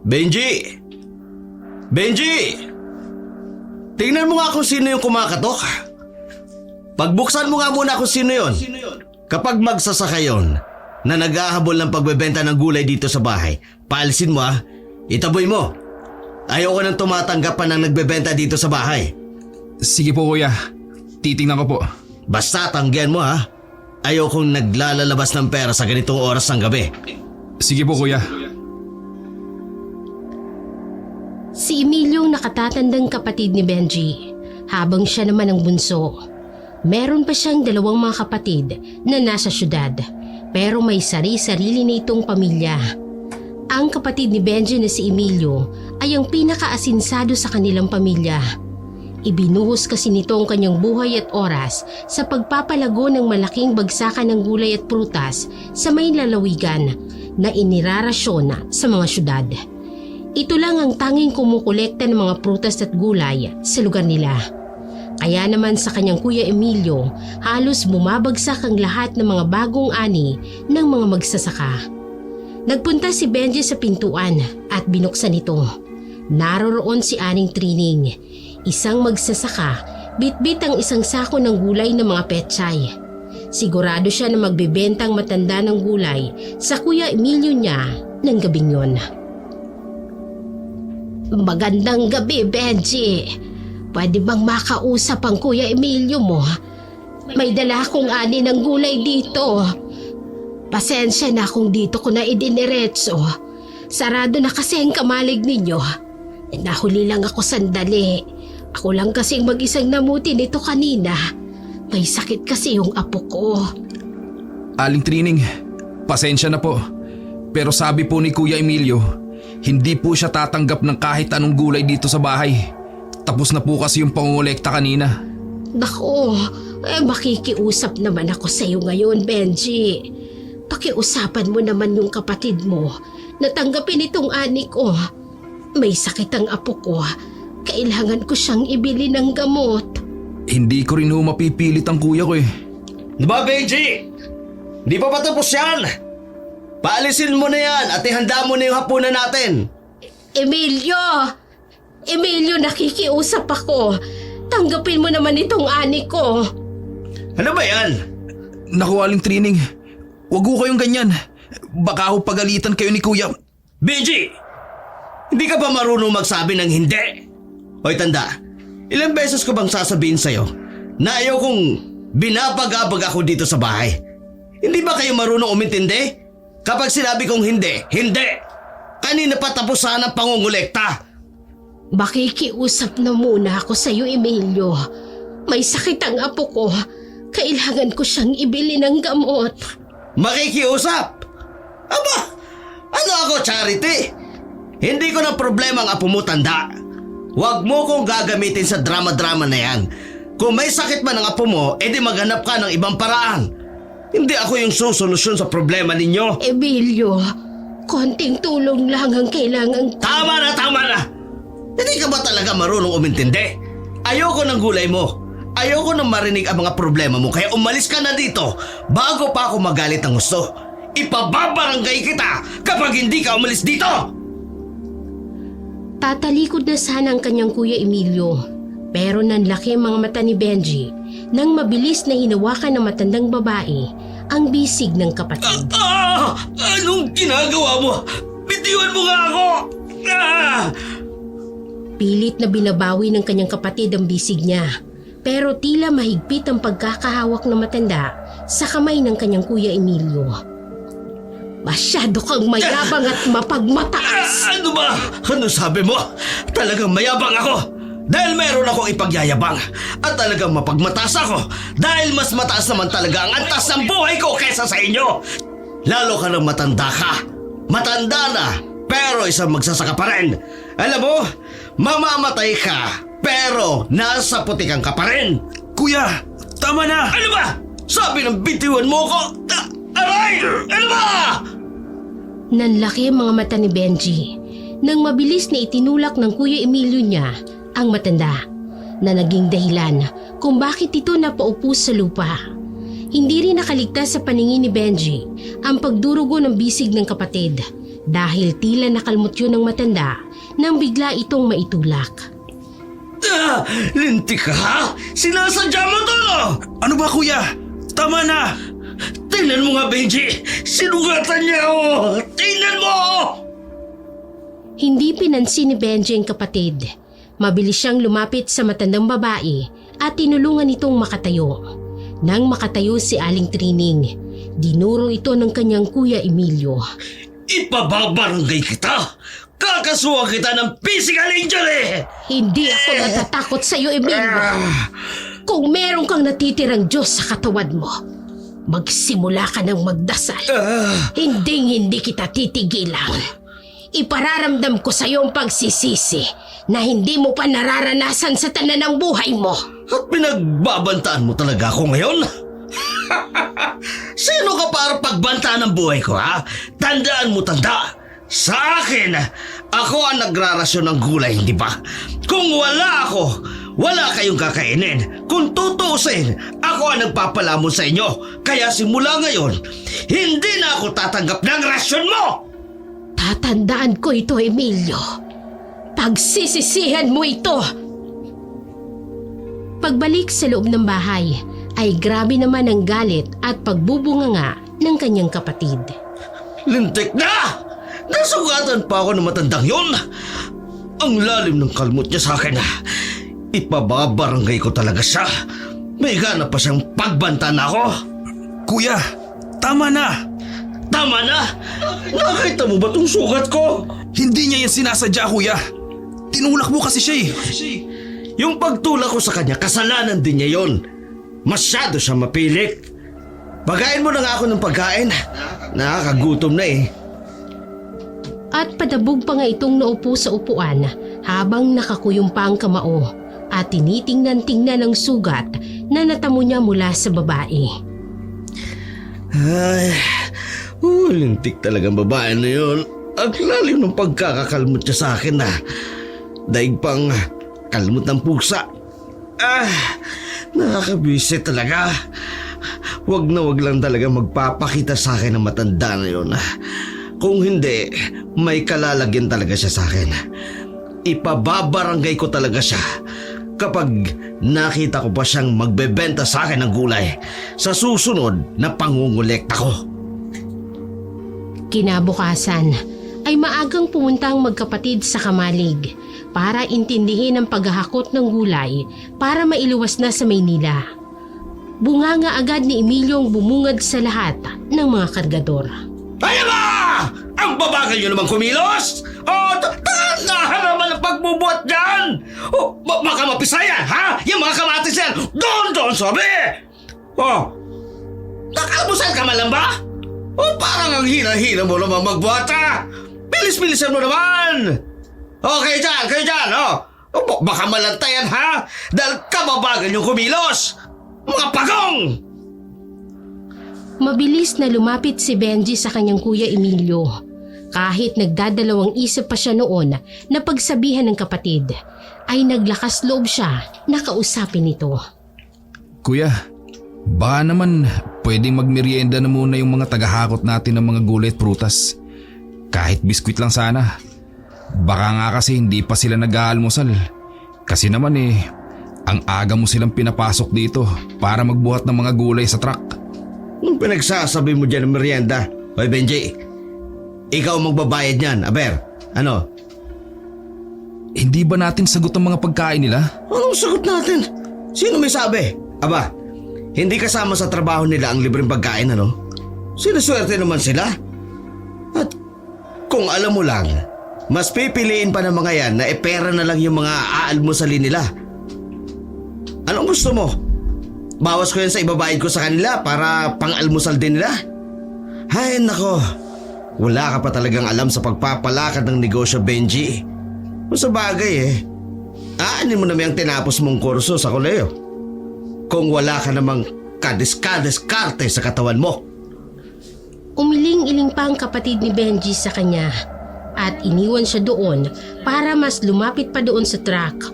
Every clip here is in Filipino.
Benji! Benji! Tingnan mo nga kung sino yung kumakatok. Pagbuksan mo nga muna kung sino yon. Kapag magsasaka yon na nag-ahabol ng pagbebenta ng gulay dito sa bahay, paalisin mo itaboy mo. Ayoko nang tumatanggap pa ng nagbebenta dito sa bahay. Sige po kuya, titingnan ko po. Basta tanggihan mo Ayokong naglalalabas ng pera sa ganitong oras ng gabi. Sige po kuya. Si Emilio ang nakatatandang kapatid ni Benji, habang siya naman ang bunso. Meron pa siyang dalawang mga kapatid na nasa syudad, pero may sari-sarili na itong pamilya. Ang kapatid ni Benji na si Emilio ay ang pinakaasinsado sa kanilang pamilya. Ibinuhos kasi nito ang kanyang buhay at oras sa pagpapalago ng malaking bagsakan ng gulay at prutas sa may lalawigan na inirarasyon sa mga syudad. Ito lang ang tanging kumukolekta ng mga prutas at gulay sa lugar nila. Kaya naman sa kanyang kuya Emilio, halos bumabagsak ang lahat ng mga bagong ani ng mga magsasaka. Nagpunta si Benji sa pintuan at binuksan ito. Naroroon si Aning Trining, isang magsasaka, bitbit ang isang sako ng gulay ng mga pechay. Sigurado siya na magbebentang matanda ng gulay sa kuya Emilio niya ng gabing yon. Magandang gabi, Benji. Pwede bang makausap ang kuya Emilio mo? May dala akong ani ng gulay dito. Pasensya na kung dito ko na idiniretso. Sarado na kasi ang kamalig ninyo. Nahuli lang ako sandali. Ako lang kasing mag-isang namuti nito kanina. May sakit kasi yung apo ko. Aling Trining, pasensya na po. Pero sabi po ni Kuya Emilio, hindi po siya tatanggap ng kahit anong gulay dito sa bahay. Tapos na po kasi yung pangungulekta kanina. Nako, makikiusap naman ako sa iyo ngayon, Benji. Pakiusapan mo naman yung kapatid mo na tanggapin itong ani ko. May sakit ang apo ko. Kailangan ko siyang ibili ng gamot. Hindi ko rin mapipilit ang kuya ko . Diba, Benji? Di pa patapos yan? Paalisin mo na yan at ihanda mo na yung hapunan natin. Emilio! Emilio, nakikiusap ako. Tanggapin mo naman itong ani ko. Ano ba yan? Naku, Aling Trining, wag ho kayong ganyan. Baka ho pagalitan kayo ni kuya. Benji! Hindi ka ba marunong magsabi ng hindi? Hoy tanda, ilang beses ko bang sasabihin sa'yo na ayaw kong binabagabag ako dito sa bahay? Hindi ba kayo marunong umintindi? Kapag sinabi kong hindi, hindi! Kanina pa tapos sana ang pangungulekta. Makikiusap na muna ako sa iyo, Emilio. May sakit ang apo ko. Kailangan ko siyang ibili ng gamot. Makikiusap? Aba, ano ako, Charity? Hindi ko na problema ang apo mo, tanda. Huwag mo kong gagamitin sa drama-drama na yan. Kung may sakit man ang apo mo, edi maghanap ka ng ibang paraan. Hindi ako yung susolusyon sa problema ninyo. Emilio, konting tulong lang ang kailangan ko. Tama na, tama na! Hindi ka ba talaga marunong umintindi? Ayoko ng gulay mo. Ayoko nang marinig ang mga problema mo, kaya umalis ka na dito bago pa ako magalit ng gusto. Ipababarangay kita kapag hindi ka umalis dito! Tatalikod na sana ang kanyang kuya Emilio, pero nanlaki ang mga mata ni Benji nang mabilis na hinawakan ng matandang babae ang bisig ng kapatid. Anong ginagawa mo? Bitiwan mo nga ako! Pilit na binabawi ng kanyang kapatid ang bisig niya, pero tila mahigpit ang pagkakahawak ng matanda sa kamay ng kanyang kuya Emilio. Masyado kang mayabang at mapagmataas. Ano ba? Ano sabi mo? Talagang mayabang ako. Dahil mayroon akong ipagyayabang. At talagang mapagmataas ako. Dahil mas mataas naman talaga ang antas ng buhay ko kaysa sa inyo. Lalo ka nang matanda ka. Matanda na, pero isang magsasaka pa rin. Alam mo, mamamatay ka, pero nasa putikan ka pa rin. Kuya, tama na! Ano ba? Sabi ng bitiwan mo ko. Aray! Ano ba? Nanlaki ang mga mata ni Benji nang mabilis na itinulak ng kuya Emilio niya ang matanda na naging dahilan kung bakit ito napaupo sa lupa. Hindi rin nakaligtas sa paningin ni Benji ang pagdurugo ng bisig ng kapatid dahil tila nakalmot yun ng matanda nang bigla itong maitulak. Lintik ka ha? Sinasadya mo to, no? Ano ba kuya? Tama na! Tingnan mo nga, Benji. Sinugatan niya ako. Tingnan mo! Hindi pinansin ni Benji ang kapatid. Mabilis siyang lumapit sa matandang babae at tinulungan itong makatayo. Nang makatayo si Aling Trining, dinuro ito ng kanyang kuya Emilio. Ipababarangay kita! Kakasuhan kita ng physical injury! Hindi ako natatakot sa iyo, Emilio. Kung meron kang natitirang Diyos sa katawan mo, magsimula ka ng magdasal. Hindi kita titigilan. Ipararamdam ko sa iyo ang pagsisisi na hindi mo pa nararanasan sa tanan ng buhay mo. At pinagbabantaan mo talaga ako ngayon? Sino ka para pagbantaan ng buhay ko, ha? Tandaan mo, tanda. Sa akin, ako ang nagrarasyon ng gulay, hindi ba? Kung wala ako, wala kayong kakainin. Kung tutuusin, ako ang nagpapalamon sa inyo. Kaya simula ngayon, hindi na ako tatanggap ng rasyon mo! Tatandaan ko ito, Emilio. Pagsisisihan mo ito. Pagbalik sa loob ng bahay, ay grabe naman ang galit at pagbubunganga ng kanyang kapatid. Lintik na! Nasugatan pa ako ng matandang yon. Ang lalim ng kalmot niya sa akin. Ipababarangay ko talaga siya. May gana pa siyang pagbantan ako. Kuya, tama na! Tama na! Nakita mo ba tong sugat ko? Hindi niya yan sinasadya kuya. Tinulak mo kasi siya eh. Yung pagtulak ko sa kanya, kasalanan din niya yon. Masyado siya mapilit. Pagain mo na nga ako ng pagkain. Nakakagutom na eh. At padabog pa nga itong naupo sa upuan habang nakakuyong pa ang kamao at tinitingnan-tingnan ang sugat na natamo niya mula sa babae. Ay, lintik talagang babae na yun. Ang lalim ng pagkakakalmot niya sa akin na. Daig pang kalmot ng pusa. Nakakabisi talaga. Wag na wag lang talaga magpapakita sa akin ng matanda na yun. Kung hindi, may kalalagyan talaga siya sa akin. Ipababarangay ko talaga siya kapag nakita ko pa siyang magbebenta sa akin ng gulay sa susunod na pangungulekta ko. Kinabukasan ay maagang pumunta ang magkapatid sa kamalig para intindihin ang paghahakot ng gulay para mailuwas na sa Maynila. Bunganga agad ni Emilio ang bumungad sa lahat ng mga kargador. Ayan ba! Ang babagal nyo naman kumilos! Tangahan naman ang pagbubuhat dyan! Baka mapisayan, ha? Yung mga kamatis yan, doon sabi! Nakalbusan ka man lang ba? Parang ang hina-hina mo naman magbuhat, ha? Bilis-bilisan mo naman! Okay dyan, kayo dyan, baka malantayan, ha? Dahil kababagal nyo kumilos! Mga pagong! Mabilis na lumapit si Benji sa kanyang kuya Emilio. Kahit nagdadalawang isip pa siya noon na pagsabihan ng kapatid, ay naglakas loob siya na kausapin ito. Kuya, baka naman pwedeng magmerienda na muna yung mga tagahakot natin ng mga gulay at prutas. Kahit biskwit lang sana. Baka nga kasi hindi pa sila nag-aalmusal. Kasi naman ang aga mo silang pinapasok dito para magbuhat ng mga gulay sa truck. Nung pinagsasabi mo dyan ng merienda, Hoy Benji, ikaw magbabayad niyan, aber, ano? Hindi ba natin sagot ang mga pagkain nila? Anong sagot natin? Sino may sabi? Aba, hindi kasama sa trabaho nila ang libreng pagkain, ano? Sinuswerte naman sila. At kung alam mo lang, mas pipiliin pa ng mga yan na pera na lang yung mga aalmusalin nila. Anong gusto mo? Bawas ko yan sa ibabayad ko sa kanila para pang-almusal din nila? Ay nako, wala ka pa talagang alam sa pagpapalakad ng negosyo, Benji. Kung sa bagay aanin mo naman yung tinapos mong kurso sa koleyo. Kung wala ka namang kadiskarte sa katawan mo. Umiling-iling pa ang kapatid ni Benji sa kanya at iniwan siya doon para mas lumapit pa doon sa truck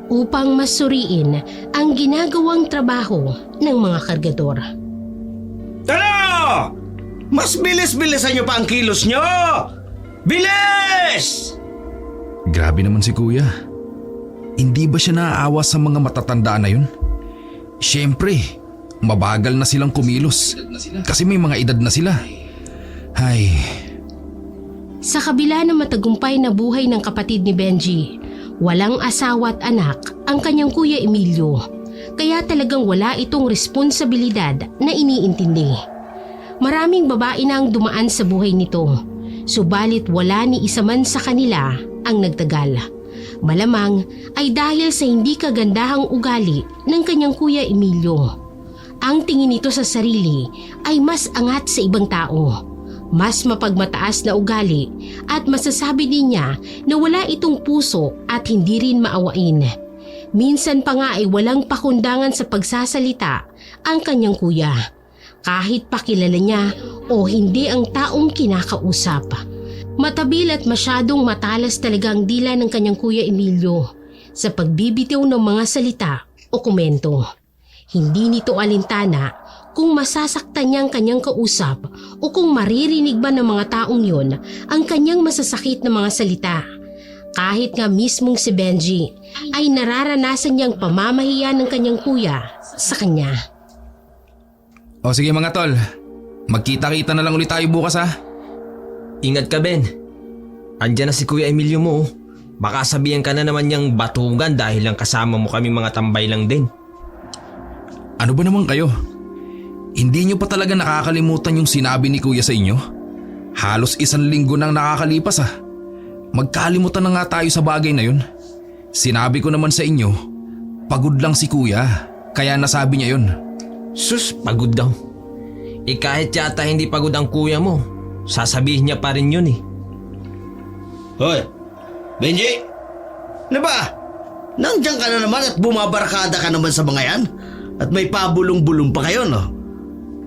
upang masuriin ang ginagawang trabaho ng mga kargador. Ano? Mas bilis-bilisan nyo pa ang kilos nyo! Bilis! Grabe naman si kuya. Hindi ba siya naaawa sa mga matatanda na yun? Siyempre, mabagal na silang kumilos kasi may mga edad na sila. Ay, Sa kabila ng matagumpay na buhay ng kapatid ni Benji, walang asawa at anak ang kanyang kuya Emilio. Kaya talagang wala itong responsibilidad na iniintindi. Maraming babae na ang dumaan sa buhay nito, subalit wala ni isa man sa kanila ang nagtagal. Malamang ay dahil sa hindi kagandahang ugali ng kanyang kuya Emilio. Ang tingin nito sa sarili ay mas angat sa ibang tao, mas mapagmataas na ugali at masasabi din niya na wala itong puso at hindi rin maawain. Minsan pa nga ay walang pakundangan sa pagsasalita ang kanyang kuya, kahit pakilala niya o hindi ang taong kinakausap. Matabil at masyadong matalas talaga ang dila ng kanyang kuya Emilio sa pagbibitiw ng mga salita o komento. Hindi nito alintana kung masasaktan niya ang kanyang kausap o kung maririnig ba ng mga taong yon ang kanyang masasakit na mga salita. Kahit nga mismong si Benji ay nararanasan niyang pamamahiya ng kanyang kuya sa kanya. o sige mga tol, magkita-kita na lang ulit tayo bukas ha. Ingat ka, Ben. Andiyan na si Kuya Emilio mo. Baka sabihan ka na naman niyang batugan dahil lang kasama mo kami mga tambay lang din. Ano ba naman kayo? Hindi niyo pa talaga nakakalimutan yung sinabi ni kuya sa inyo? Halos 1 linggo nang nakakalipas ah. Magkalimutan na nga tayo sa bagay na yun. Sinabi ko naman sa inyo, pagod lang si kuya, kaya nasabi niya yun. Sus, pagod daw. Kahit yata hindi pagod ang kuya mo, sasabihin niya pa rin yun eh. Hoy, Benji! Ano ba? Nandiyan ka na naman at bumabarkada ka naman sa mga yan? At may pabulong-bulong pa kayo, no?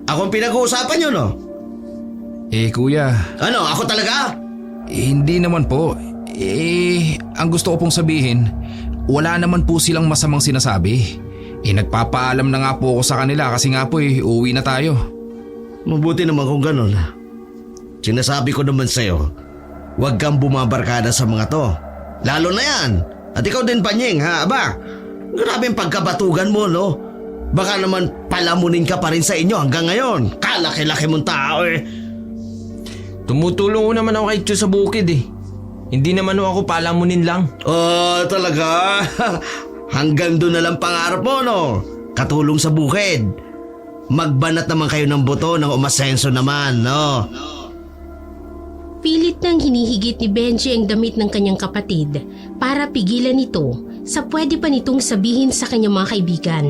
Ako ang pinag-uusapan nyo, no? Kuya, Ano, ako talaga? hindi naman po. Ang gusto ko pong sabihin, wala naman po silang masamang sinasabi. Nagpapaalam na nga po ako sa kanila kasi nga po uuwi na tayo. Mabuti naman kung ganun. Sinasabi ko naman sa'yo, huwag kang bumabarkada sa mga to. Lalo na yan. At ikaw din, Panying, ha? Aba, grabe ang pagkabatugan mo, no? Baka naman palamunin ka pa rin sa inyo hanggang ngayon. Kalaki-laki mong tao eh. Tumutulong ko naman ako kay Tio sa bukid eh. Hindi naman ako palamunin lang. Oh, talaga? Hanggang doon na lang pangarap mo, no? Katulong sa bukid. Magbanat naman kayo ng buto ng umasenso naman, no? Pilit nang hinihigit ni Benji ang damit ng kanyang kapatid para pigilan ito sa pwede pa nitong sabihin sa kanyang mga kaibigan.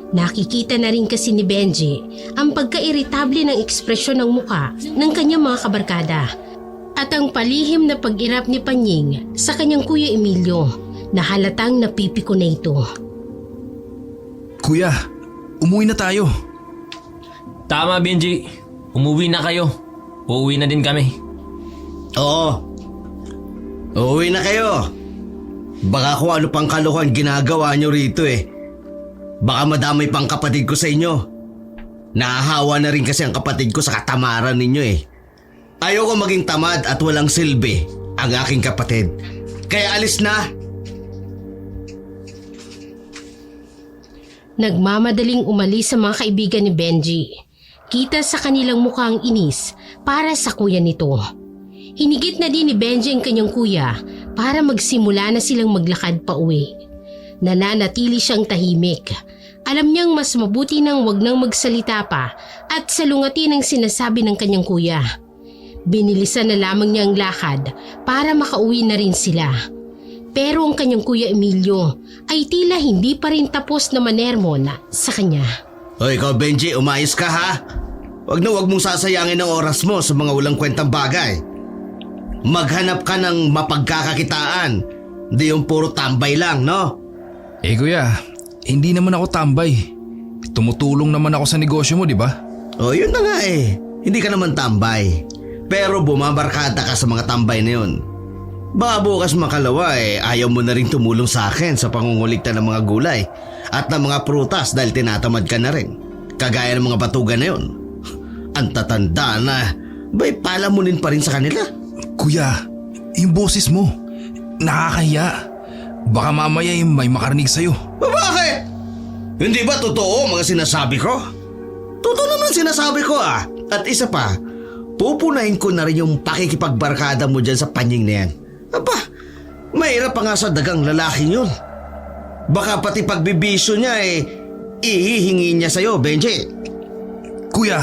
Nakikita na rin kasi ni Benji ang pagka-iritable ng ekspresyon ng muka ng kanyang mga kabarkada at ang palihim na pag-irap ni Panying sa kanyang kuya Emilio na halatang napipiko na ito. Kuya, umuwi na tayo. Tama, Benji. Umuwi na kayo. Uuwi na din kami. Oo. Uuwi na kayo. Baka kung ano pang kalokohan ginagawa nyo rito eh. Baka madamay pang kapatid ko sa inyo. Nahahawa na rin kasi ang kapatid ko sa katamaran ninyo eh. Ayoko maging tamad at walang silbi ang aking kapatid. Kaya alis na. Nagmamadaling umalis sa mga kaibigan ni Benji. Kita sa kanilang mukhang inis para sa kuya nito. Hinigit na din ni Benji ang kanyang kuya para magsimula na silang maglakad pa uwi. Nananatili siyang tahimik. Alam niyang mas mabuti nang wag nang magsalita pa at salungatin ang sinasabi ng kanyang kuya. Binilisan na lamang niya ang lakad para makauwi na rin sila. Pero ang kanyang kuya Emilio ay tila hindi pa rin tapos na manermon sa kanya. O ikaw Benji, umayos ka ha? Wag mong sasayangin ang oras mo sa mga walang kwentang bagay. Maghanap ka ng mapagkakakitaan. Hindi yung puro tambay lang, no? Kuya, hindi naman ako tambay. Tumutulong naman ako sa negosyo mo, di ba? O yun na nga eh. Hindi ka naman tambay. Pero bumabarkada ka sa mga tambay na yun. Baka bukas makalawa ayaw mo na rin tumulong sa akin sa pangungulikta ng mga gulay at ng mga prutas dahil tinatamad ka na rin. Kagaya ng mga batugan na yun. Ang tatanda na, ba'y palamunin pa rin sa kanila? Kuya, yung boses mo, nakakahiya. Baka mamaya may makarinig sa'yo. Bakit? Hindi ba totoo mga sinasabi ko? Totoo naman sinasabi ko ah. At isa pa, pupunahin ko na rin yung pakikipagbarkada mo dyan sa panying na yan. Aba, mahirap pa nga sa dagang lalaking yun. Baka pati pagbibisyo niya ihihingi niya sa'yo, Benji. Kuya,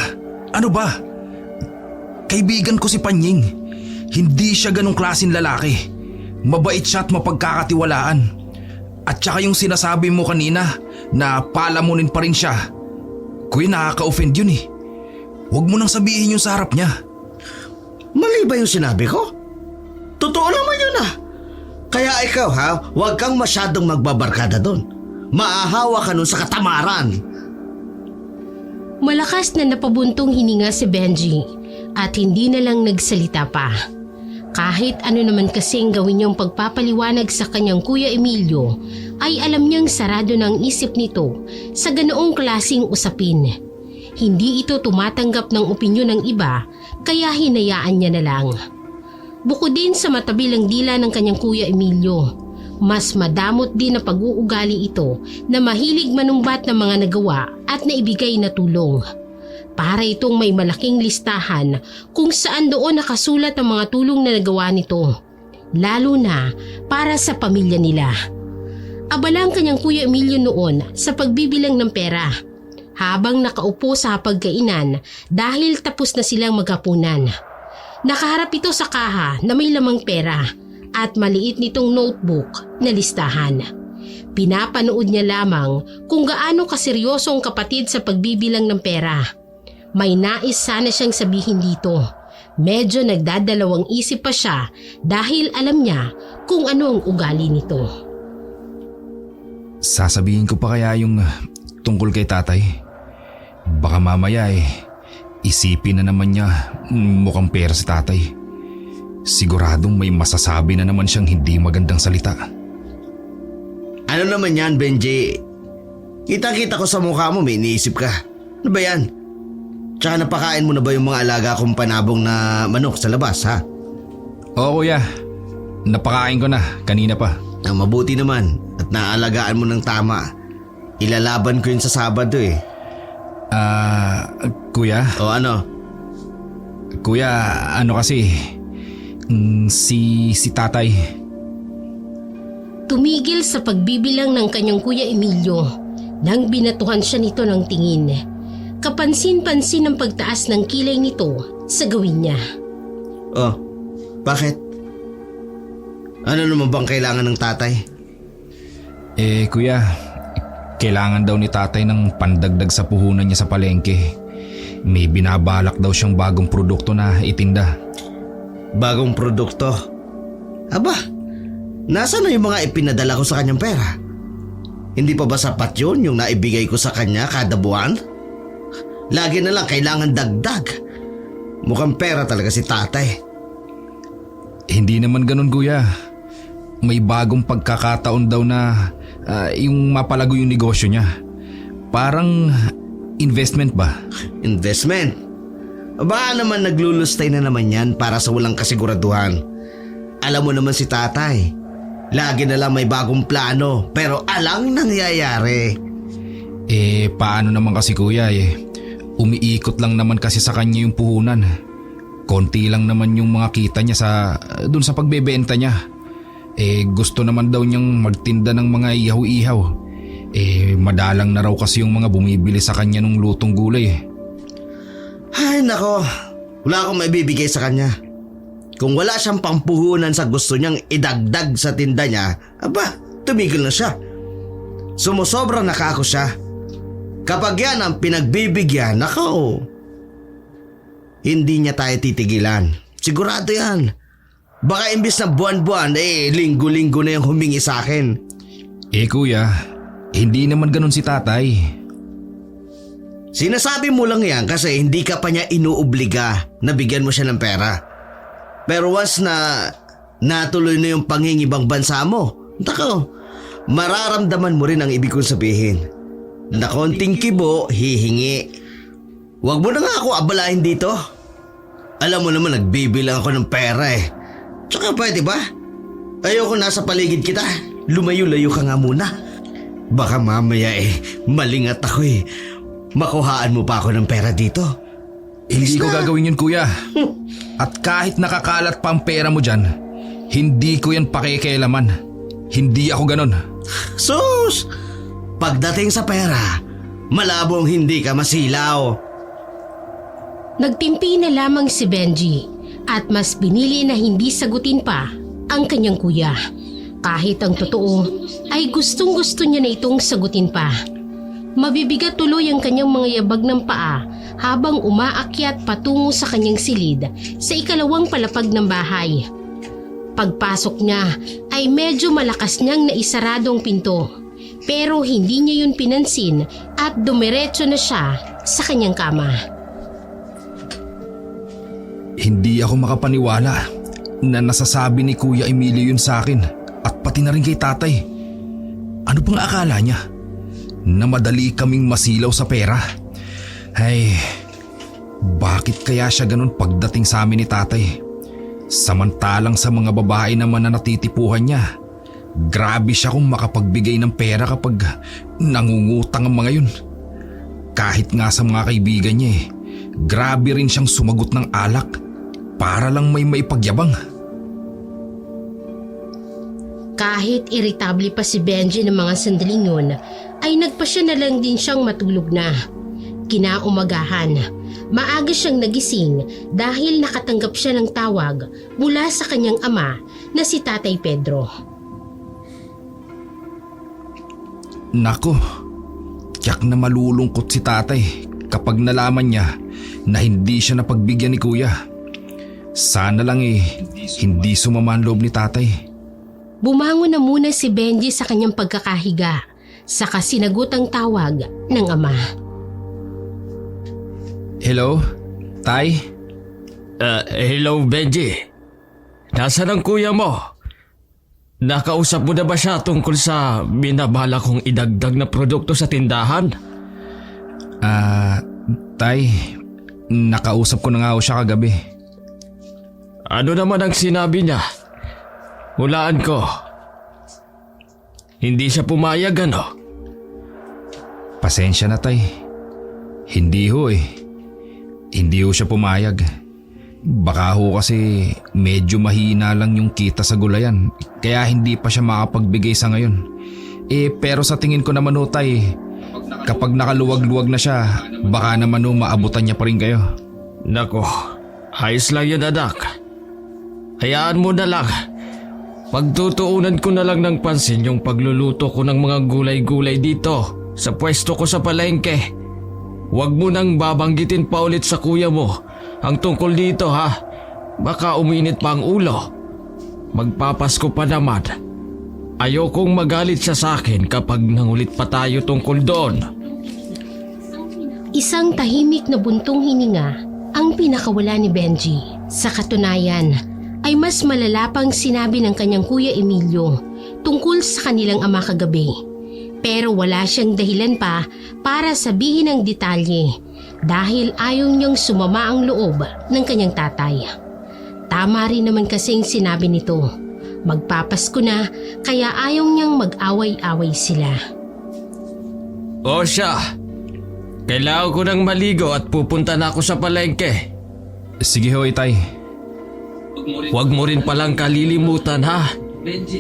ano ba? Kaibigan ko si Panying. Hindi siya ganong klaseng lalaki. Mabait siya at mapagkakatiwalaan. At saka yung sinasabi mo kanina na palamunin pa rin siya. Kuya, nakaka-offend yun eh. Huwag mo nang sabihin yung sa harap niya. Mali ba yung sinabi ko? Totoo naman yun ah. Kaya ikaw ha, huwag kang masyadong magbabarkada doon. Maahawa ka nun sa katamaran. Malakas na napabuntong hininga si Benji at hindi na lang nagsalita pa. Kahit ano naman kasing gawin niyang pagpapaliwanag sa kanyang Kuya Emilio, ay alam niyang sarado ng isip nito sa ganoong klaseng usapin. Hindi ito tumatanggap ng opinyon ng iba, kaya hinayaan niya na lang. Bukod din sa matabilang dila ng kanyang Kuya Emilio, mas madamot din na pag-uugali ito na mahilig manumbat ng mga nagawa at naibigay na tulong. Para itong may malaking listahan kung saan doon nakasulat ang mga tulong na nagawa nito, lalo na para sa pamilya nila. Abala ang kanyang Kuya Emilio noon sa pagbibilang ng pera habang nakaupo sa hapagkainan dahil tapos na silang maghapunan. Nakaharap ito sa kaha na may lamang pera at maliit nitong notebook na listahan. Pinapanood niya lamang kung gaano kaseryoso ang kapatid sa pagbibilang ng pera. May nais sana siyang sabihin dito. Medyo nagdadalawang isip pa siya dahil alam niya kung ano ang ugali nito. Sasabihin ko pa kaya yung tungkol kay tatay? Baka mamaya isipin na naman niya mukhang pera si tatay. Siguradong may masasabi na naman siyang hindi magandang salita. Ano naman yan, Benji? Kita-kita ko sa mukha mo may iniisip ka. Ano ba yan? Tsaka napakain mo na ba yung mga alaga kong panabong na manok sa labas, ha? Oo kuya, napakain ko na kanina pa. Mabuti naman at naalagaan mo ng tama. Ilalaban ko yun sa Sabado eh. Kuya? O ano? Kuya, ano kasi, si tatay. Tumigil sa pagbibilang ng kanyang Kuya Emilio nang binatuhan siya nito ng tingin. Kapansin-pansin ang pagtaas ng kilay nito sa gawin niya. Oh, bakit? Ano naman bang kailangan ng tatay? Kuya, kailangan daw ni tatay ng pandagdag sa puhunan niya sa palengke. May binabalak daw siyang bagong produkto na itinda. Bagong produkto? Aba, nasaan na yung mga ipinadala ko sa kanyang pera? Hindi pa ba sapat yun yung naibigay ko sa kanya kada buwan? Lagi na lang kailangan dagdag. Mukhang pera talaga si tatay. Hindi naman ganun kuya. May bagong pagkakataon daw na yung mapalago yung negosyo niya. Parang investment ba? Investment? Baka naman naglulustay na naman yan para sa walang kasiguraduhan. Alam mo naman si tatay. Lagi na lang may bagong plano pero alang nangyayari. Paano naman kasi kuya umiikot lang naman kasi sa kanya yung puhunan. Konti lang naman yung mga kita niya dun sa pagbebenta niya. Gusto naman daw niyang magtinda ng mga ihaw-ihaw. Madalang na raw kasi yung mga bumibili sa kanya ng lutong gulay. Ay nako, wala akong maibibigay sa kanya. Kung wala siyang pampuhunan sa gusto niyang idagdag sa tinda niya, aba, tumigil na siya. Sumusobra na ka ako siya. Kapag yan ang pinagbibigyan, nako, hindi niya tayo titigilan. Sigurado yan. Baka imbis na buwan-buwan, linggo-linggo na yung humingi sa akin. Kuya, hindi naman ganun si tatay. Sinasabi mo lang yan kasi hindi ka pa niya inuobliga na bigyan mo siya ng pera. Pero once na natuloy na yung pangingibang bansa mo, nako, mararamdaman mo rin ang ibig kong sabihin. Na konting kibo, hihingi. Huwag mo na nga ako abalahin dito. Alam mo naman nagbibilang ako ng pera Tsaka pwede ba? Ayoko nasa paligid kita. Lumayo-layo ka nga muna. Baka mamaya malingat ako Makuhaan mo pa ako ng pera dito. Hindi ko gagawin yun, kuya. At kahit nakakalat pa ang pera mo dyan, hindi ko yan pakikialaman. Hindi ako ganon. Sus! Pagdating sa pera, malabong hindi ka masilaw. Nagtimpi na lamang si Benji at mas pinili na hindi sagutin pa ang kanyang kuya. Kahit ang totoo ay gustong-gusto niya na itong sagutin pa. Mabibigat tuloy ang kanyang mga yabag ng paa habang umaakyat patungo sa kanyang silid sa ikalawang palapag ng bahay. Pagpasok niya ay medyo malakas niyang naisarado ang pinto, pero hindi niya yun pinansin at dumiretso na siya sa kanyang kama. Hindi ako makapaniwala na nasasabi ni Kuya Emilio yun sa akin at pati na rin kay tatay. Ano pang akala niya? Na madali kaming masilaw sa pera? Ay, bakit kaya siya ganun pagdating sa amin ni tatay? Samantalang sa mga babae naman na natitipuhan niya, grabe siya kung makapagbigay ng pera kapag nangungutang ang mga yun. Kahit nga sa mga kaibigan niya grabe rin siyang sumagot ng alak para lang may maipagyabang. Kahit iritable pa si Benji ng mga sandaling yun, ay nagpasya na lang din siyang matulog na. Kinaumagahan, maaga siyang nagising dahil nakatanggap siya ng tawag mula sa kanyang ama na si Tatay Pedro. Nako, tiyak na malulungkot si tatay kapag nalaman niya na hindi siya napagbigyan ni kuya. Sana lang hindi sumama ang loob ni tatay. Bumangon na muna si Benji sa kanyang pagkakahiga, saka sinagot ang tawag ng ama. Hello, tay? Hello, Benji. Nasaan ang kuya mo? Nakausap mo na ba siya tungkol sa binabala kong idagdag na produkto sa tindahan? Tay, nakausap ko na nga siya kagabi. Ano naman ang sinabi niya? Hulaan ko. Hindi siya pumayag, ano? Pasensya na, tay. Hindi ho Hindi ho siya pumayag. Baka ho kasi medyo mahina lang yung kita sa gulayan, kaya hindi pa siya makapagbigay sa ngayon. Pero sa tingin ko naman ho, tay, kapag nakaluwag-luwag na siya, baka naman ho maabutan niya pa rin kayo. Nako, ayos lang yun, anak. Hayaan mo na lang. Pagtutuunan ko na lang ng pansin yung pagluluto ko ng mga gulay-gulay dito sa pwesto ko sa palengke. Huwag mo nang babanggitin pa ulit sa kuya mo ang tungkol dito, ha? Baka uminit pa ang ulo. Magpapasko pa naman. Ayokong magalit siya sa akin kapag nangulit pa tayo tungkol doon. Isang tahimik na buntong hininga ang pinakawala ni Benji. Sa katunayan ay mas malala pang sinabi ng kanyang kuya Emilio tungkol sa kanilang ama kagabi. Pero wala siyang dahilan pa para sabihin ang detalye dahil ayaw niyang sumama ang loob ng kanyang tatay. Tama rin naman kasing sinabi nito. Magpapasko na kaya ayaw niyang mag-away-away sila. O siya, kailangan ko nang maligo at pupunta na ako sa palengke. Sige ho, tay. Huwag mo rin palang kalilimutan, ha?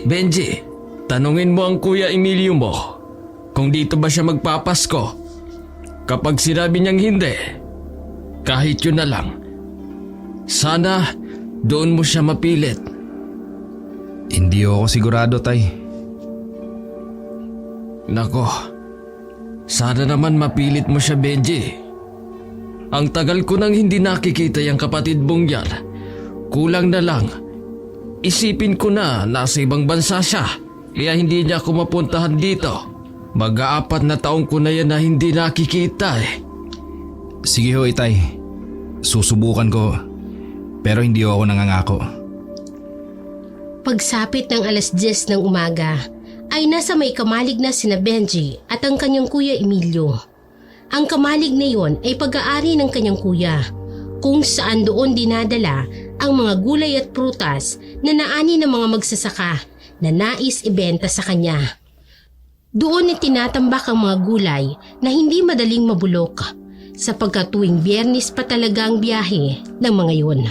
Benji, tanungin mo ang kuya Emilio mo kung dito ba siya magpapasko. Kapag sinabi niyang hindi, kahit yun na lang, sana doon mo siya mapilit. Hindi ako sigurado, tay. Nako, sana naman mapilit mo siya, Benji. Ang tagal ko nang hindi nakikita yung kapatid mong yan. Kulang na lang. Isipin ko na nasa ibang bansa siya, kaya hindi niya ako mapuntahan dito. Mag-4 na taong ko na yan na hindi nakikita Sige ho, tay. Susubukan ko. Pero hindi ako nangangako. Pagsapit ng 10:00 ng umaga ay nasa may kamalig na sina Benji at ang kanyang kuya Emilio. Ang kamalig na yon ay pag-aari ng kanyang kuya, kung saan doon dinadala ang mga gulay at prutas na naani ng mga magsasaka na nais ibenta sa kanya. Doon itinatambak ang mga gulay na hindi madaling mabulok sapagkat tuwing Biyernes pa talaga ang biyahe ng mga yun.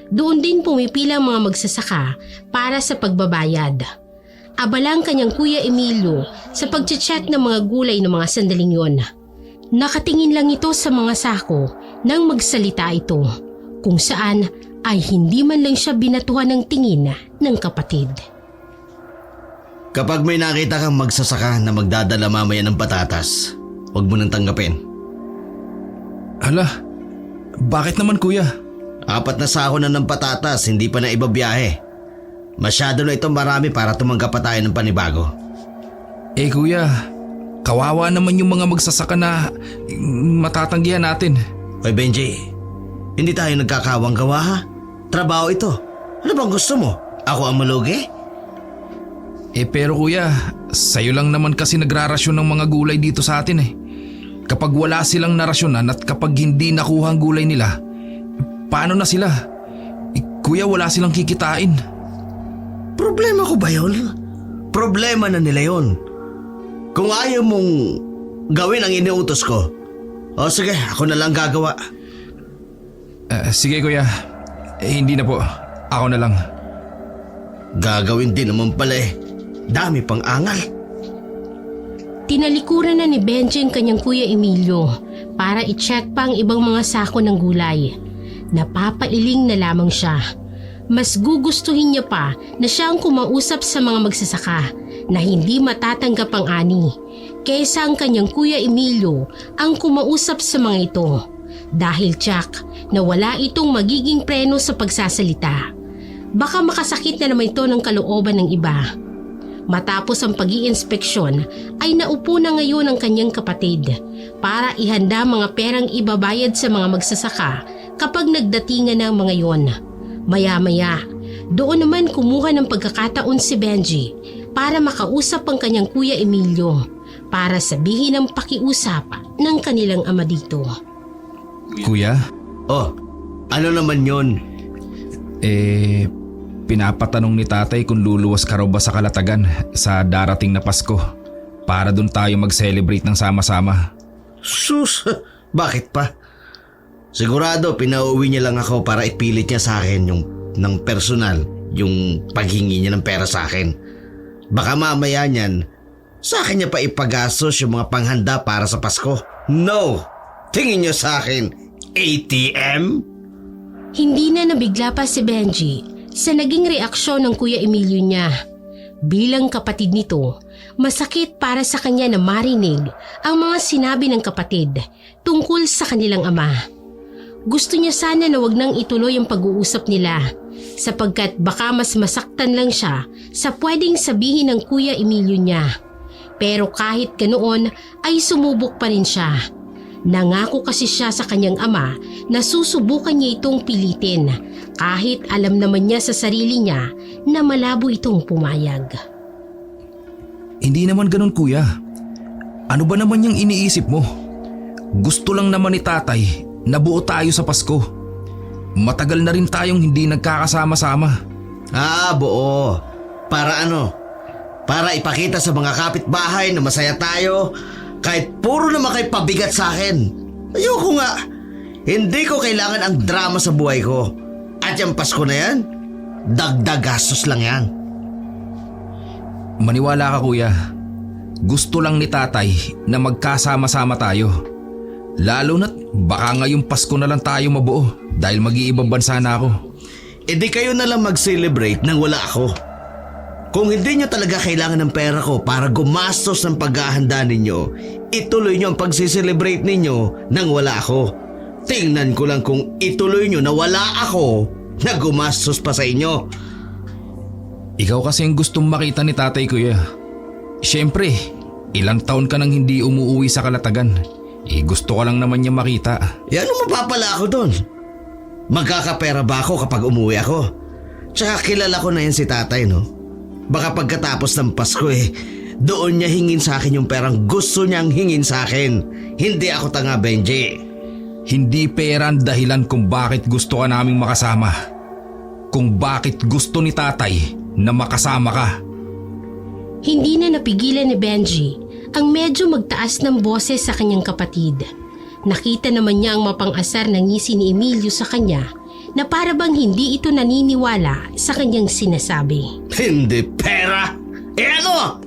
Doon din pumipila ang mga magsasaka para sa pagbabayad. Abala ang kanyang Kuya Emilio sa pagche-check ng mga gulay ng mga sandaling yon. Nakatingin lang ito sa mga sako nang magsalita ito, kung saan ay hindi man lang siya binatuhan ng tingin ng kapatid. Kapag may nakita kang magsasaka na magdadala mamaya ng patatas, huwag mo nang tanggapin. Hala, bakit naman kuya? 4 na sako na ng patatas, hindi pa na ibabiyahe. Masyado na itong marami para tumanggap pa tayo ng panibago. Eh kuya, kawawa naman yung mga magsasaka na matatanggihan natin. Hoy Benji, hindi tayo nagkakawang gawa ha? Trabaho ito. Ano bang gusto mo? Ako ang malugi? Eh pero kuya, sa'yo lang naman kasi nagrarasyon ng mga gulay dito sa atin eh. Kapag wala silang narasyonan at kapag hindi nakuha ang gulay nila, paano na sila? Eh, kuya, wala silang kikitain. Problema ko ba yun? Problema na nila yun. Kung ayaw mong gawin ang iniutos ko, o sige, ako na lang gagawa. Sige kuya, hindi na po. Ako na lang. Gagawin din naman pala eh. Dami pang angal. Tinalikuran na ni Benji ang kanyang Kuya Emilio para i-check pa ang ibang mga sako ng gulay. Napapailing na lamang siya. Mas gugustuhin niya pa na siya ang kumausap sa mga magsasaka na hindi matatanggap ang ani kaysa ang kanyang Kuya Emilio ang kumausap sa mga ito dahil tiyak na wala itong magiging preno sa pagsasalita. Baka makasakit na naman ito ng kalooban ng iba. Matapos ang pag-iinspeksyon ay naupo na ngayon ang kanyang kapatid para ihanda mga perang ibabayad sa mga magsasaka kapag nagdatingan ng mga yon. Maya-maya, doon naman kumuha ng pagkakataon si Benji para makausap ang kanyang Kuya Emilio para sabihin ang pakiusap ng kanilang ama dito. Kuya? Oh, ano naman yon? Pinapatanong ni tatay kung luluwas ka raw ba sa Kalatagan sa darating na Pasko para doon tayo mag-celebrate ng sama-sama. Sus, bakit pa? Sigurado pinauwi niya lang ako para ipilit niya sa akin ng personal yung paghingi niya ng pera sa akin. Baka mamaya niyan, sa akin niya pa ipagastos yung mga panghanda para sa Pasko. No! Tingin niyo sa akin, ATM? Hindi na nabigla pa si Benji sa naging reaksyon ng Kuya Emilio niya. Bilang kapatid nito, masakit para sa kanya na marinig ang mga sinabi ng kapatid tungkol sa kanilang ama. Gusto niya sana na wag nang ituloy ang pag-uusap nila sapagkat baka mas masaktan lang siya sa pwedeng sabihin ng Kuya Emilio niya. Pero kahit ganoon ay sumubok pa rin siya. Nangako kasi siya sa kanyang ama na susubukan niya itong pilitin kahit alam naman niya sa sarili niya na malabo itong pumayag. Hindi naman ganun kuya. Ano ba naman yung iniisip mo? Gusto lang naman ni tatay na buo tayo sa Pasko. Matagal na rin tayong hindi nagkakasama-sama. Buo. Para ano? Para ipakita sa mga kapitbahay na masaya tayo kahit puro naman kayo pabigat sa akin. Ayoko nga. Hindi ko kailangan ang drama sa buhay ko. At yung Pasko na yan, dagdag gastos lang yan. Maniwala ka kuya. Gusto lang ni tatay na magkasama-sama tayo. Lalo na't baka ngayong Pasko na lang tayo mabuo dahil mag-iibang bansa na ako. E di kayo na lang mag-celebrate nang wala ako. Kung hindi nyo talaga kailangan ng pera ko para gumastos ng paghahanda ninyo, ituloy nyo ang pagsiselebrate ninyo nang wala ako. Tingnan ko lang kung ituloy nyo na wala ako na gumastos pa sa inyo. Ikaw kasi ang gustong makita ni tatay kuya. Siyempre, ilang taon ka nang hindi umuwi sa Kalatagan. Gusto ka lang naman niya makita. Ano mapapala ako doon? Magkakapera ba ako kapag umuwi ako? Tsaka kilala ko na yan si tatay, no? Baka pagkatapos ng Pasko doon niya hingin sa akin yung perang gusto niyang hingin sa akin. Hindi ako tanga, Benji. Hindi pera ang dahilan kung bakit gusto ka naming makasama. kung bakit gusto ni tatay na makasama ka. Hindi na napigilan ni Benji ang medyo magtaas ng boses sa kanyang kapatid. Nakita naman niya ang mapang-asar na ngisi ni Emilio sa kanya na para bang hindi ito naniniwala sa kanyang sinasabi. Hindi pera. Ano?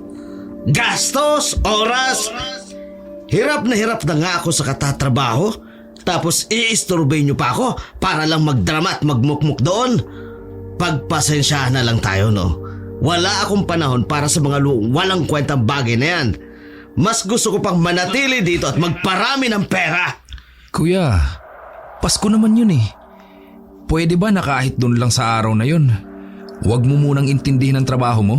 Gastos? Oras? Hirap na nga ako sa katatrabaho. Tapos iisturbay niyo pa ako para lang magdrama at magmukmuk doon. Pagpasensyahan na lang tayo, no? Wala akong panahon para sa mga walang kwentang bagay na yan. Mas gusto ko pang manatili dito at magparami ng pera. Kuya, Pasko naman yun eh. Pwede ba na kahit doon lang sa araw na yun, huwag mo munang intindihin ang trabaho mo?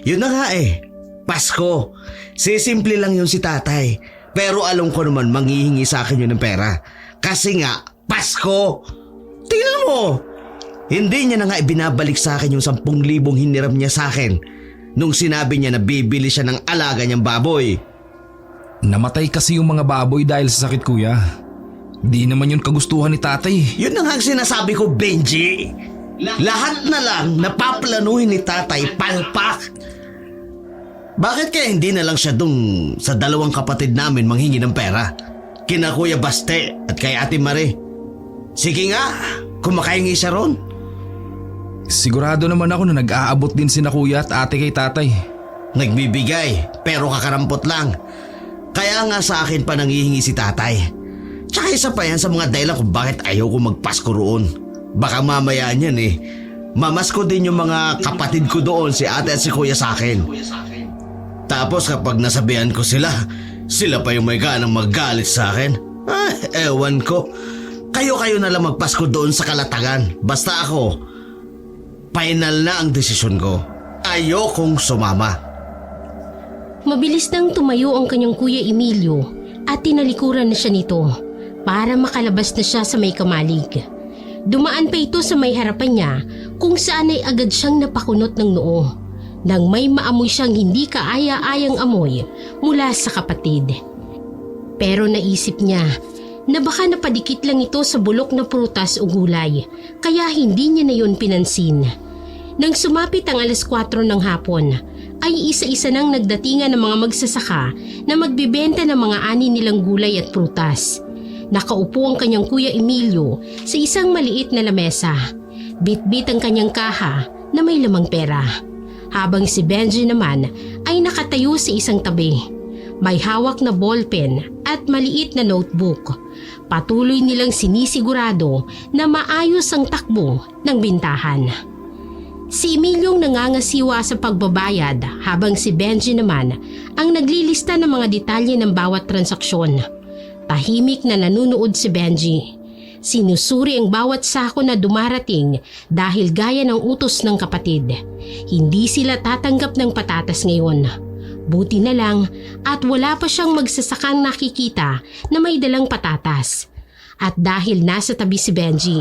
Yun na nga eh. Pasko. Sisimple lang yun si tatay. Pero alam ko naman manghihingi sa akin yun ng pera. Kasi nga, Pasko. Tingnan mo. Hindi niya na nga ibinabalik sa akin yung 10,000 hiniram niya sa akin nung sinabi niya na bibili siya ng alaga niyang baboy. Namatay kasi yung mga baboy dahil sa sakit, kuya. Di naman yun kagustuhan ni tatay. Yun na nga ang sinasabi ko, Benji. Lahat na lang napaplanuhin ni tatay palpak. Bakit kaya hindi na lang siya dun sa 2 kapatid namin manghingi ng pera? Kina Kuya Baste at kay Ate Marie. Sige nga, kumakahingi siya ron. Sigurado naman ako na nag-aabot din sina kuya at ate kay tatay. Nagbibigay pero kakarampot lang. Kaya nga sa akin pa nanghihingi si tatay. Tsaka isa pa yan sa mga dahilan kung bakit ayaw ko magpasko roon. Baka mamaya niyan eh. Mamasko din yung mga kapatid ko doon, si ate at si kuya sa akin. Tapos kapag nasabihan ko sila, sila pa yung may ganang magalit sa akin. Ewan ko. Kayo na lang magpasko doon sa Kalatagan. Basta ako, final na ang desisyon ko. Ayokong sumama. Mabilis nang tumayo ang kanyang kuya Emilio at tinalikuran na siya nito para makalabas na siya sa may kamalig. Dumaan pa ito sa may harapan niya kung saan ay agad siyang napakunot ng noo nang may maamoy siyang hindi kaaya-ayang amoy mula sa kapatid. Pero naisip niya na baka napadikit lang ito sa bulok na prutas o gulay kaya hindi niya na yun pinansin. Nang sumapit ang 4:00 ng hapon ay isa-isa nang nagdatingan ng mga magsasaka na magbibenta ng mga ani nilang gulay at prutas. Nakaupo ang kanyang kuya Emilio sa isang maliit na lamesa. Bit-bit ang kanyang kaha na may lamang pera. Habang si Benji naman ay nakatayo sa isang tabi. May hawak na ballpen at maliit na notebook. Patuloy nilang sinisigurado na maayos ang takbo ng bintahan. Si Emilio nangangasiwa sa pagbabayad habang si Benji naman ang naglilista ng mga detalye ng bawat transaksyon. Tahimik na nanunood si Benji. Sinusuri ang bawat sako na dumarating dahil gaya ng utos ng kapatid. Hindi sila tatanggap ng patatas ngayon. Buti na lang at wala pa siyang magsasakang nakikita na may dalang patatas. At dahil nasa tabi si Benji,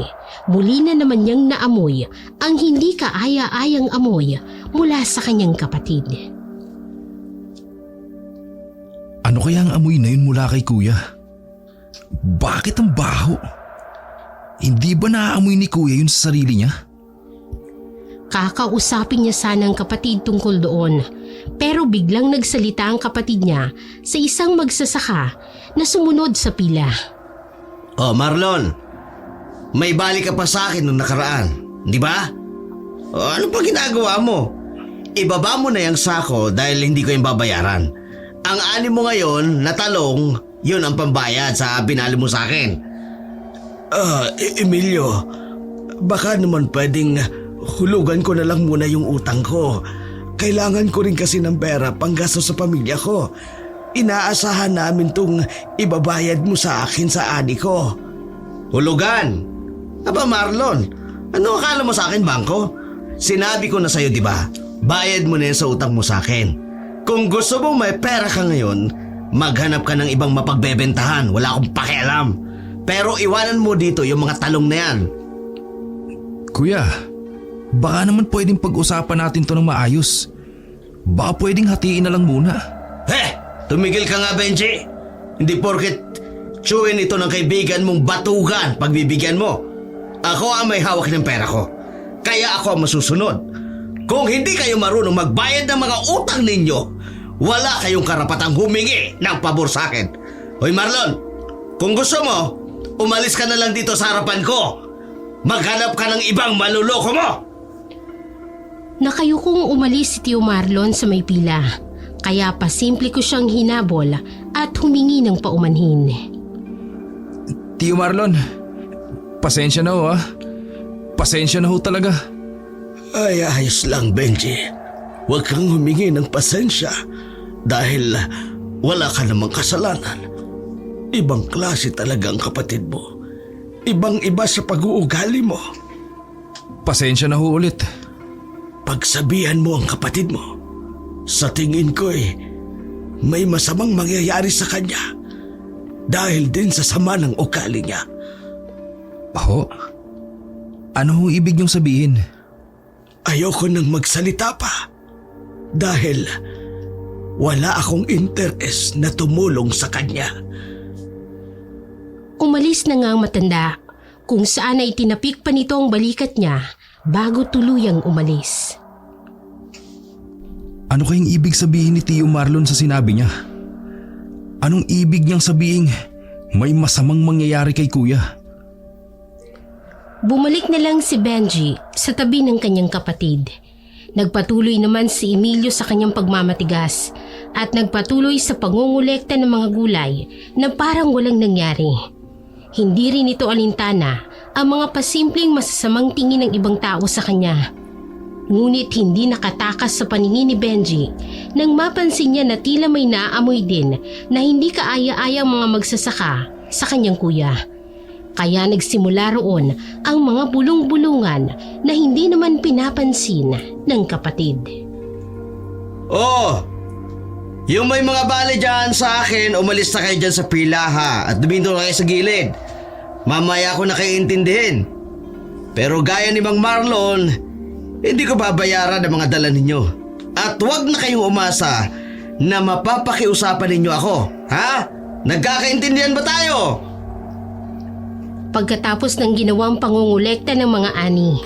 muli na naman niyang naamoy ang hindi kaaya-ayang amoy mula sa kanyang kapatid. Ano kaya ang amoy na yun mula kay kuya? Bakit ang baho? Hindi ba naaamoy ni kuya yun sa sarili niya? Kakausapin niya sana ang kapatid tungkol doon, pero biglang nagsalita ang kapatid niya sa isang magsasaka na sumunod sa pila. Oh, Marlon, may balik ka pa sa akin nung nakaraan, di ba? Ano pa ginagawa mo? Ibaba mo na yung sako dahil hindi ko yung babayaran. Ang ani mo ngayon na talong, yun ang pambayad sa binali mo sa akin. Emilio, baka naman pwedeng hulugan ko na lang muna yung utang ko. Kailangan ko rin kasi ng pera panggastos sa pamilya ko. Inaasahan namin tong ibabayad mo sa akin sa ani ko. Hulugan? Aba Marlon, ano akala mo sa akin, bangko? Sinabi ko na sa'yo, di ba? Bayad mo na yan sa utang mo sa akin. Kung gusto mong may pera ka ngayon, maghanap ka ng ibang mapagbebentahan. Wala akong pakialam. Pero iwanan mo dito yung mga talong na yan. Kuya, baka naman pwedeng pag-usapan natin to ng maayos. Baka pwedeng hatiin na lang muna. Tumigil ka nga, Benji. Hindi porket chewin ito ng kaibigan mong batugan pagbibigyan mo. Ako ang may hawak ng pera ko. Kaya ako ang masusunod. Kung hindi kayo marunong magbayad ng mga utang ninyo, wala kayong karapatang humingi ng pabor sa akin. Hoy Marlon, kung gusto mo, umalis ka na lang dito sa harapan ko. Maghanap ka ng ibang maluloko mo. Nakayukong umalis si Tio Marlon sa may pila. Kaya pasimple ko siyang hinabol at humingi ng paumanhin. Tio Marlon, pasensya na ho ha. Pasensya na ho talaga. Ay, ayos lang, Benji. Huwag kang humingi ng pasensya dahil wala ka namang kasalanan. Ibang klase talaga ang kapatid mo. Ibang-iba sa pag-uugali mo. Pasensya na ho ulit. Pagsabihan mo ang kapatid mo, sa tingin ko may masamang mangyayari sa kanya dahil din sa sama ng ugali niya. Ho? Ano ho ibig niyong sabihin? Ayoko nang magsalita pa dahil wala akong interes na tumulong sa kanya. Umalis na nga ang matanda kung saan ay tinapik pa nito ang balikat niya bago tuluyang umalis. Ano kayang ibig sabihin ni Tio Marlon sa sinabi niya? Anong ibig niyang sabihin may masamang mangyayari kay kuya? Bumalik na lang si Benji sa tabi ng kanyang kapatid. Nagpatuloy naman si Emilio sa kanyang pagmamatigas at nagpatuloy sa pangungulekta ng mga gulay na parang walang nangyari. Hindi rin ito alintana ang mga pasimpleng masasamang tingin ng ibang tao sa kanya. Ngunit hindi nakatakas sa paningin ni Benji nang mapansin niya na tila may naaamoy din na hindi kaaya-aya mga magsasaka sa kanyang kuya. Kaya nagsimula roon ang mga bulong-bulungan na hindi naman pinapansin ng kapatid. Oh! Yung may mga bale dyan sa akin, umalis na kayo dyan sa pila ha at duminto na kayo sa gilid. Mamaya ko na kayo intindihin. Pero gaya ni Mang Marlon, hindi ko babayaran ang mga dala ninyo. At huwag na kayong umasa na mapapakiusapan ninyo ako. Ha? Nagkakaintindihan ba tayo? Pagkatapos ng ginawang pangungulekta ng mga ani,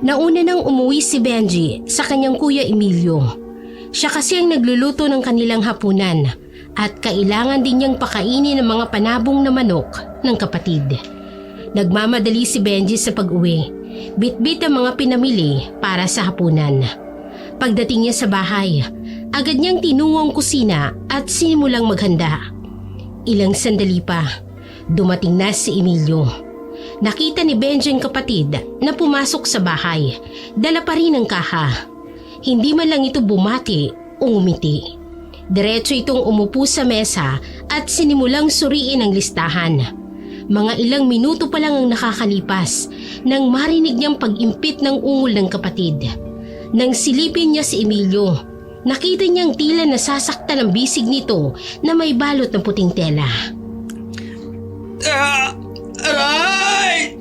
nauna nang umuwi si Benji sa kanyang kuya Emilio. Siya kasi ang nagluluto ng kanilang hapunan at kailangan din niyang pakainin ang mga panabong na manok ng kapatid. Nagmamadali si Benji sa pag-uwi. Bit-bit ang mga pinamili para sa hapunan. Pagdating niya sa bahay, agad niyang tinungo ang kusina at sinimulang maghanda. Ilang sandali pa, dumating na si Emilio. Nakita ni Benji ang kapatid na pumasok sa bahay. Dala pa rin ang kaha. Hindi man lang ito bumati o ngumiti. Diretso itong umupo sa mesa at sinimulang suriin ang listahan. Mga ilang minuto pa lang ang nakakalipas nang marinig niyang pag-impit ng ungol ng kapatid. Nang silipin niya si Emilio, nakita niyang tila nasasaktan ang bisig nito na may balot ng puting tela. Aray!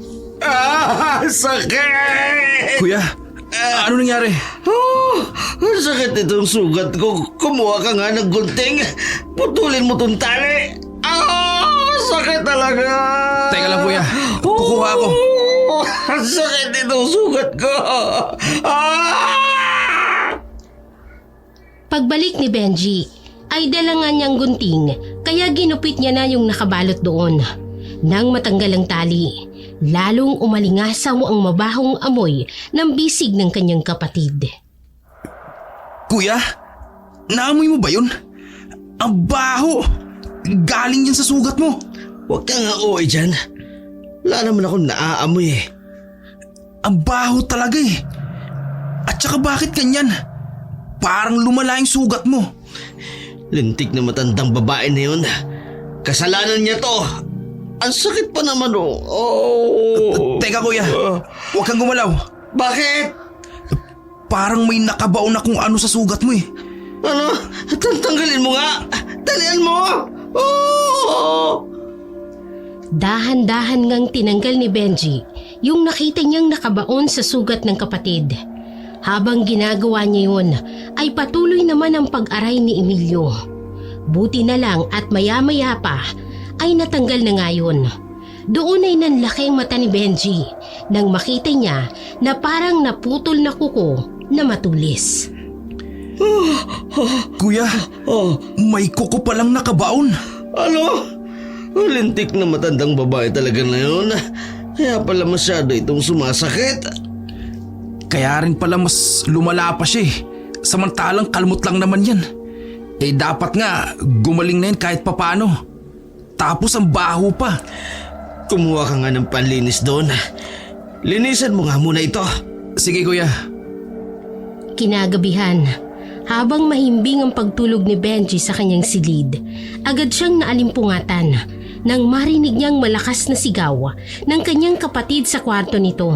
Sakit! Kuya, ano nangyari? Ang sakit itong sugat ko. Kumuha ka nga ng gunting. Putulin mo tong tali. Sakit talaga. Teka lang kuya, kukuha ako. Ang sakit itong sugat ko. Pagbalik ni Benji, ay dala nga niyang gunting kaya ginupit niya na yung nakabalot doon. Nang matanggal ang tali, lalong umalingasaw ang mabahong amoy ng bisig ng kanyang kapatid. Kuya, naamoy mo ba yun? Ang baho! Galing yan sa sugat mo. Huwag ka nga uwi dyan. Wala naman akong naaamoy eh. Ang baho talaga eh. At saka bakit ganyan? Parang lumala yung sugat mo. Lintik na matandang babae na yun. Kasalanan niya to. Ang sakit pa naman oh. Teka kuya, huwag kang gumalaw. Bakit? Parang may nakabaon na kung ano sa sugat mo eh. Ano? Tanggalin mo nga. Dalian mo. Oh! Dahan-dahan ngang tinanggal ni Benji yung nakita niyang nakabaon sa sugat ng kapatid. Habang ginagawa niya yun, ay patuloy naman ang pag-aray ni Emilio. Buti na lang at maya-maya pa ay natanggal na nga yun. Doon ay nanlaki ang mata ni Benji nang makita niya na parang naputol na kuko na matulis. Kuya, Oh, may kuko palang nakabaon. ano? Lintik na matandang babae talaga na yun. Kaya pala masyado itong sumasakit. Kaya rin pala mas lumala pa siya eh. Samantalang kalmot lang naman yan. Eh dapat nga gumaling na yan kahit papano. Tapos ang baho pa. Kumuha ka nga ng panlinis doon. Linisan mo nga muna ito. Sige kuya. Kinagabihan, habang mahimbing ang pagtulog ni Benji sa kanyang silid, agad siyang naalimpungatan nang marinig niyang malakas na sigaw ng kanyang kapatid sa kwarto nito.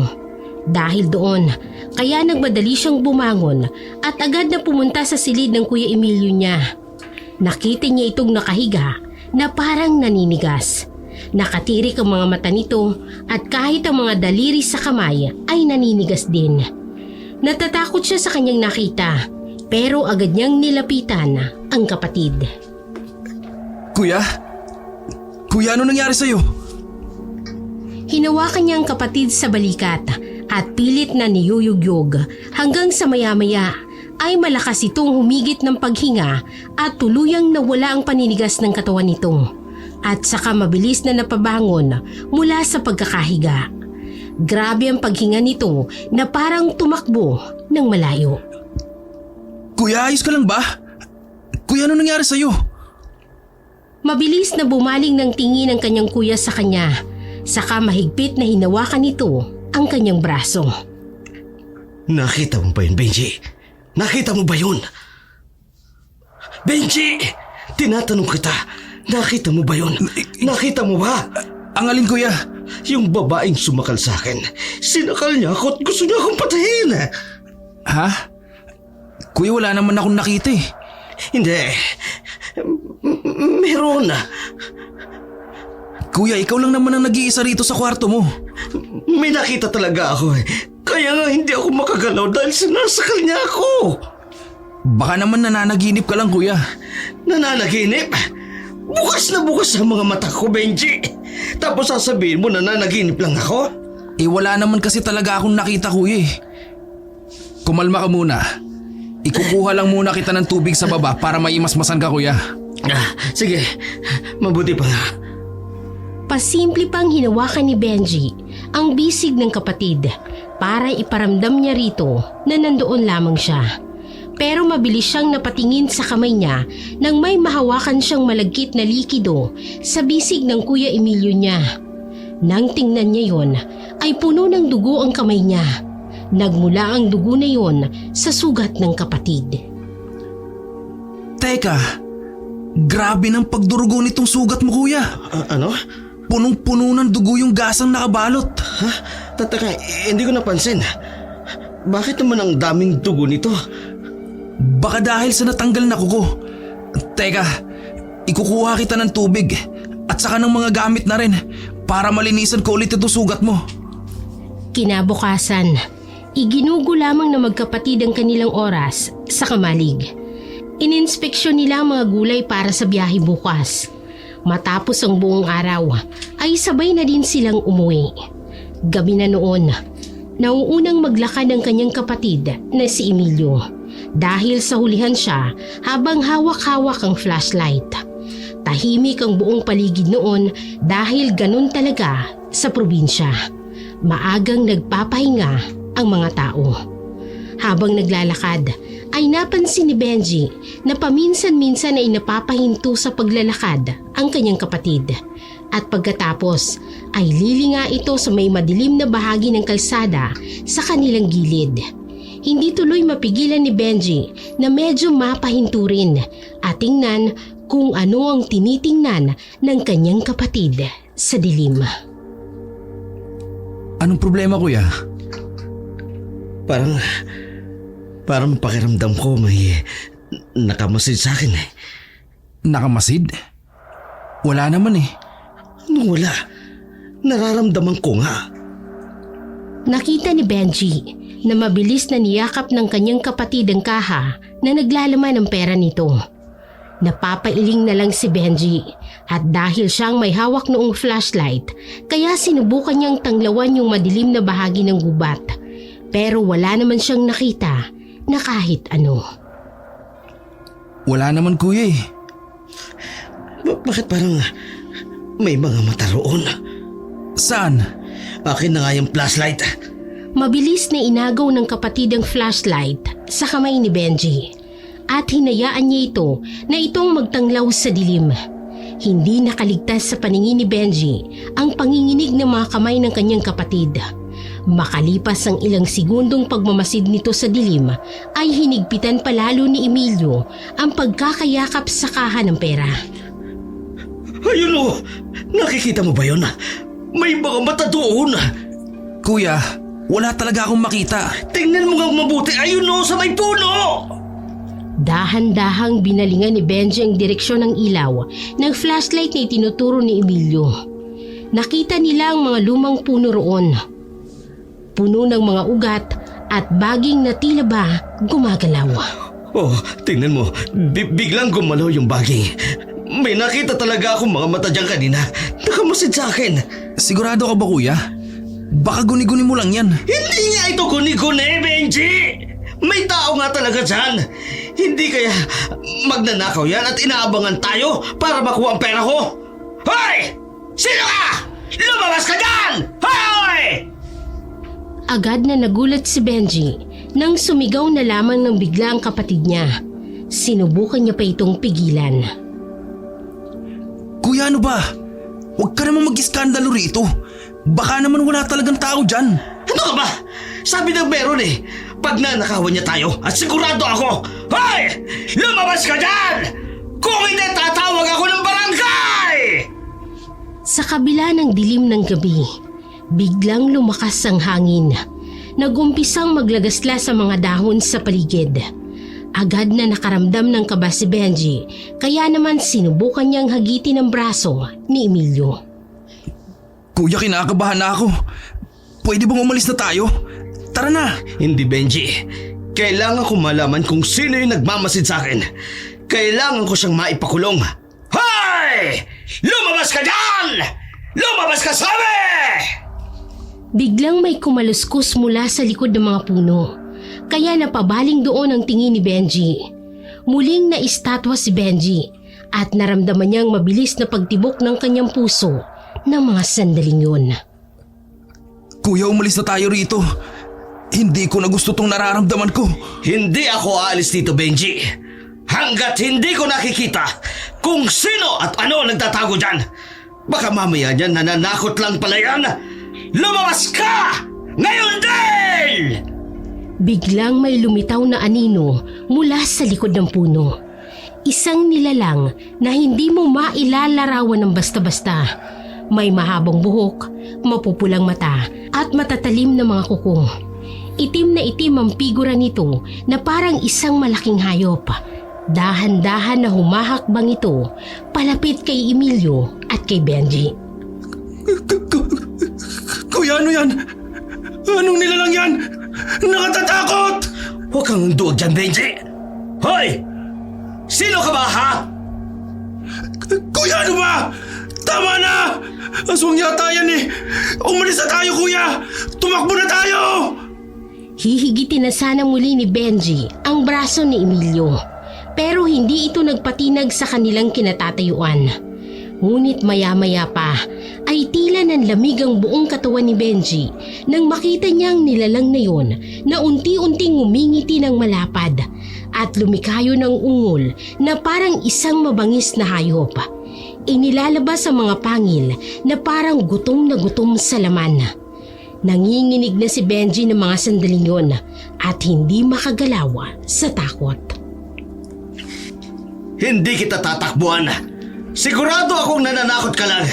Dahil doon, kaya nagmadali siyang bumangon at agad na pumunta sa silid ng Kuya Emilio niya. Nakita niya itong nakahiga na parang naninigas. Nakatirik ang mga mata nito at kahit ang mga daliri sa kamay ay naninigas din. Natatakot siya sa kanyang nakita pero agad niyang nilapitan ang kapatid. Kuya? Kuya, ano nangyari sa'yo? Hinawakan niya ang kapatid sa balikat at pilit na niyuyugyog hanggang sa maya-maya ay malakas itong humigit ng paghinga at tuluyang nawala ang paninigas ng katawan nito at saka mabilis na napabangon mula sa pagkakahiga. Grabe ang paghinga nito na parang tumakbo ng malayo. Kuya, ayos ka lang ba? Kuya, ano nangyari sa'yo? Mabilis na bumaling ng tingin ng kanyang kuya sa kanya, saka mahigpit na hinawakan nito ang kanyang braso. Nakita mo ba yun, Benji? Nakita mo ba yun? Benji! Tinatanong kita, nakita mo ba yun? Nakita mo ba? Ang alin kuya? Yung babaeng sumakal sa akin. Sinakal niya ako at gusto niya akong patayin. Ha? Kuya, wala naman akong nakita eh. Hindi. Meron. Kuya, ikaw lang naman ang nag-iisa rito sa kwarto mo. May nakita talaga ako eh. Kaya nga hindi ako makagalaw dahil sinasakal niya ako. Baka naman nananaginip ka lang kuya. Nananaginip? Bukas na bukas ang mga mata ko, Benji. Tapos sasabihin mo nananaginip lang ako? Eh wala naman kasi talaga akong nakita kuya eh. Kumalma ka muna. Ikukuha lang muna kita ng tubig sa baba para maimasmasan ka kuya. Sige, mabuti pa nga. Pasimple pang hinawakan ni Benji ang bisig ng kapatid para iparamdam niya rito na nandoon lamang siya. Pero mabilis siyang napatingin sa kamay niya nang may mahawakan siyang malagkit na likido sa bisig ng Kuya Emilio niya. Nang tingnan niya yon ay puno ng dugo ang kamay niya. Nagmula ang dugo na yon sa sugat ng kapatid. Teka, grabe ng pagdurugo nitong sugat mo kuya. Ano? Punong-puno ng dugo yung gasang nakabalot. Ha? Tataka, hindi ko napansin. Bakit naman ang daming dugo nito? Baka dahil sa natanggal na kuko. Teka, ikukuha kita ng tubig at saka ng mga gamit na rin para malinisan ko ulit ito sugat mo. Kinabukasan, iginugo lamang na magkapatid ang kanilang oras sa kamalig. Ininspeksyon nila ang mga gulay para sa biyahe bukas. Matapos ang buong araw, ay sabay na din silang umuwi. Gabi na noon, nauunang maglakad ang kanyang kapatid na si Emilio dahil sa hulihan siya habang hawak-hawak ang flashlight. Tahimik ang buong paligid noon dahil ganun talaga sa probinsya. Maagang nagpapahinga ang mga tao. Habang naglalakad, ay napansin ni Benji na paminsan-minsan ay napapahinto sa paglalakad ang kanyang kapatid. At pagkatapos ay lilinga ito sa may madilim na bahagi ng kalsada sa kanilang gilid. Hindi tuloy mapigilan ni Benji na medyo mapahinto rin at tingnan kung ano ang tinitingnan ng kanyang kapatid sa dilim. Anong problema kuya? Parang pakiramdam ko may nakamasid sa akin eh. Nakamasid? Wala naman eh. Anong wala? Nararamdaman ko nga. Nakita ni Benji na mabilis na niyakap ng kanyang kapatid ang kaha na naglalaman ng pera nito. Napapailing na lang si Benji at dahil siyang may hawak noong flashlight, kaya sinubukan niyang tanglawan yung madilim na bahagi ng gubat. Pero wala naman siyang nakita na kahit ano. Wala naman kuya eh. Bakit parang may mga mata roon? Saan? Akin na nga yung flashlight. Mabilis na inagaw ng kapatid ang flashlight sa kamay ni Benji at hinayaan niya ito na itong magtanglaw sa dilim. Hindi nakaligtas sa paningin ni Benji ang panginginig ng mga kamay ng kanyang kapatid. Makalipas ang ilang segundong pagmamasid nito sa dilim ay hinigpitan palalo ni Emilio ang pagkakayakap sa kaha ng pera. Ayun o! Nakikita mo ba yun? May mga mata doon! Kuya, wala talaga akong makita. Tingnan mo nga mabuti! Ayun o! Sa may puno! Dahan-dahang binalingan ni Benji ang direksyon ng ilaw ng flashlight na itinuturo ni Emilio. Nakita nila ang mga lumang puno roon. Puno ng mga ugat at baging na tila ba gumagalaw. Oh, tingnan mo. Biglang gumalaw yung baging. May nakita talaga akong mga mata dyan kanina. Nakamasid sa akin. Sigurado ka ba kuya? Baka guni-guni mo lang yan. Hindi nga ito guni-guni, Benji! May tao nga talaga dyan. Hindi kaya magnanakaw yan at inaabangan tayo para makuha ang pera ko? Hoy! Sino ka? Lumabas ka dyan! Hoy! Agad na nagulat si Benji nang sumigaw na lamang ng bigla ang kapatid niya. Sinubukan niya pa itong pigilan. Kuya ano ba? Huwag ka namang mag-iskandalo rito. Baka naman wala talagang tao dyan. Ano ka ba? Sabi ng meron eh. Pag nanakawan niya tayo at sigurado ako, hoy! Lumabas ka dyan! Kung hindi tatawag ako ng barangay! Sa kabila ng dilim ng gabi, biglang lumakas ang hangin. Nagumpisang maglagasla sa mga dahon sa paligid. Agad na nakaramdam ng kaba si Benji, kaya naman sinubukan niyang hagitin ang braso ni Emilio. Kuya, kinakabahan na ako. Pwede bang umalis na tayo? Tara na! Hindi, Benji. Kailangan ko malaman kung sino yung nagmamasid sa akin. Kailangan ko siyang maipakulong. Hoy! Lumabas ka dyan! Lumabas ka sabi! Biglang may kumaluskus mula sa likod ng mga puno, kaya napabaling doon ang tingin ni Benji. Muling naistatwa si Benji at naramdaman niyang mabilis na pagtibok ng kanyang puso ng mga sandaling yun. Kuya, umalis na tayo rito. Hindi ko na gusto tong nararamdaman ko. Hindi ako aalis dito, Benji. Hanggat hindi ko nakikita kung sino at ano nagtatago dyan. Baka mamaya dyan nananakot lang pala yan. Lumabas ka! Ngayon din! Biglang may lumitaw na anino mula sa likod ng puno. Isang nilalang na hindi mo mailalarawan ng basta-basta. May mahabang buhok, mapupulang mata at matatalim na mga kuko. Itim na itim ang figura nito na parang isang malaking hayop. Dahan-dahan na humahakbang ito palapit kay Emilio at kay Benji. Kuya, ano yan? Anong nilalang yan? Nakatatakot! Huwag kang duwag dyan, Benji. Hoy! Sino ka ba, ha? Kuya, ano ba? Tama na! Aswang yata yan eh! Umalis na tayo, kuya! Tumakbo na tayo! Hihigitin na sana muli ni Benji ang braso ni Emilio, pero hindi ito nagpatinag sa kanilang kinatatayuan. Ngunit maya-maya pa ay tila nanlamig ang buong katawan ni Benji nang makita niyang nilalang na yon na unti-unting umingiti ng malapad at lumikayo ng ungol na parang isang mabangis na hayop. Inilalabas ang mga pangil na parang gutom na gutom sa laman. Nanginginig na si Benji ng mga sandaling yon at hindi makagalaw sa takot. Hindi kita tatakbuhan. Sigurado akong nananakot ka lang.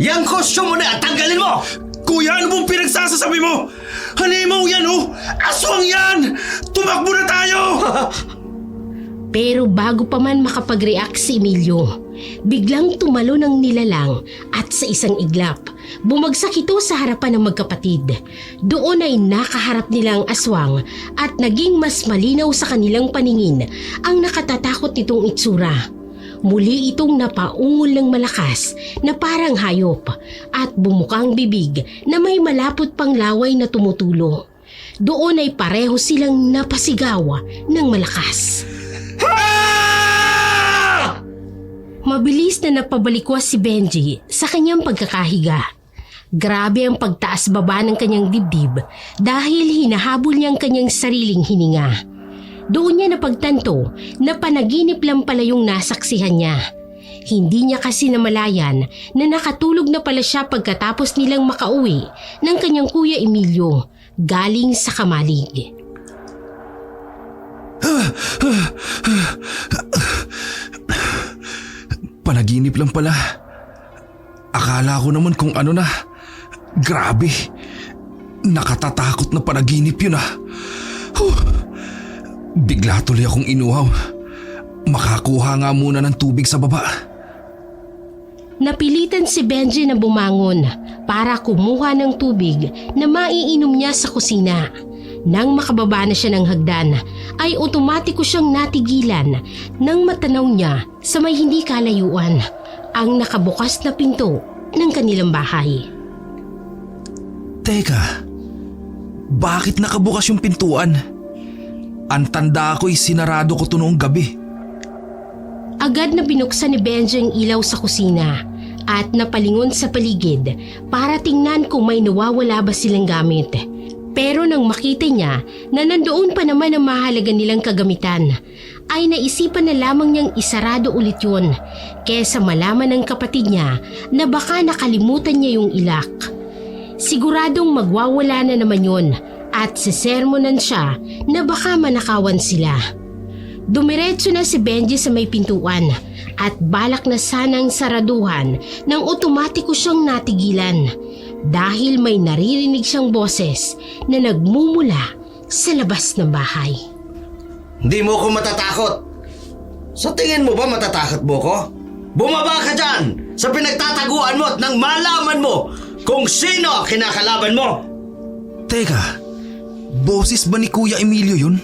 Yang kostyum mo na, tanggalin mo! Kuya, ano bang pinagsasasabi mo? Halimaw yan oh! Aswang yan! Tumakbo na tayo! Pero bago pa man makapag-react si Emilio, biglang tumalo ng nilalang at sa isang iglap, bumagsak ito sa harapan ng magkapatid. Doon ay nakaharap nilang aswang at naging mas malinaw sa kanilang paningin ang nakatatakot nitong itsura. Muli itong napaungol ng malakas na parang hayop at bumukang bibig na may malapot pang laway na tumutulo. Doon ay pareho silang napasigaw ng malakas. Mabilis na napabalikwas si Benji sa kanyang pagkakahiga. Grabe ang pagtaas-baba ng kanyang dibdib dahil hinahabol niya ang kanyang sariling hininga. Doon niya napagtanto na panaginip lang pala yung nasaksihan niya. Hindi niya kasi namalayan na nakatulog na pala siya pagkatapos nilang makauwi ng kanyang Kuya Emilio galing sa kamalig. Panaginip lang pala. Akala ko naman kung ano na. Grabe. Nakatatakot na panaginip yun ah. Bigla tuloy akong inuhaw. Makakuha nga muna ng tubig sa baba. Napilitan si Benji na bumangon para kumuha ng tubig na maiinom niya sa kusina. Nang makababa na siya ng hagdan, ay otomatiko siyang natigilan nang matanaw niya sa may hindi kalayuan ang nakabukas na pinto ng kanilang bahay. Teka, bakit nakabukas yung pintuan? Ang tanda ko'y sinarado ko to noong gabi. Agad na binuksan ni Benji ang ilaw sa kusina at napalingon sa paligid para tingnan kung may nawawala ba silang gamit. Pero nang makita niya na nandoon pa naman ang mahalaga nilang kagamitan, ay naisipan na lamang niyang isarado ulit yun kesa malaman ng kapatid niya na baka nakalimutan niya yung ilak. Siguradong magwawala na naman yun at sisermonan siya na baka manakawan sila. Dumiretso na si Benji sa may pintuan at balak na sanang saraduhan nang otomatiko siyang natigilan dahil may naririnig siyang boses na nagmumula sa labas ng bahay. Hindi mo ko matatakot. Sa tingin mo ba matatakot mo ko? Bumaba ka dyan sa pinagtataguan mo at nang malaman mo kung sino kinakalaban mo. Teka, boses ba ni Kuya Emilio yun?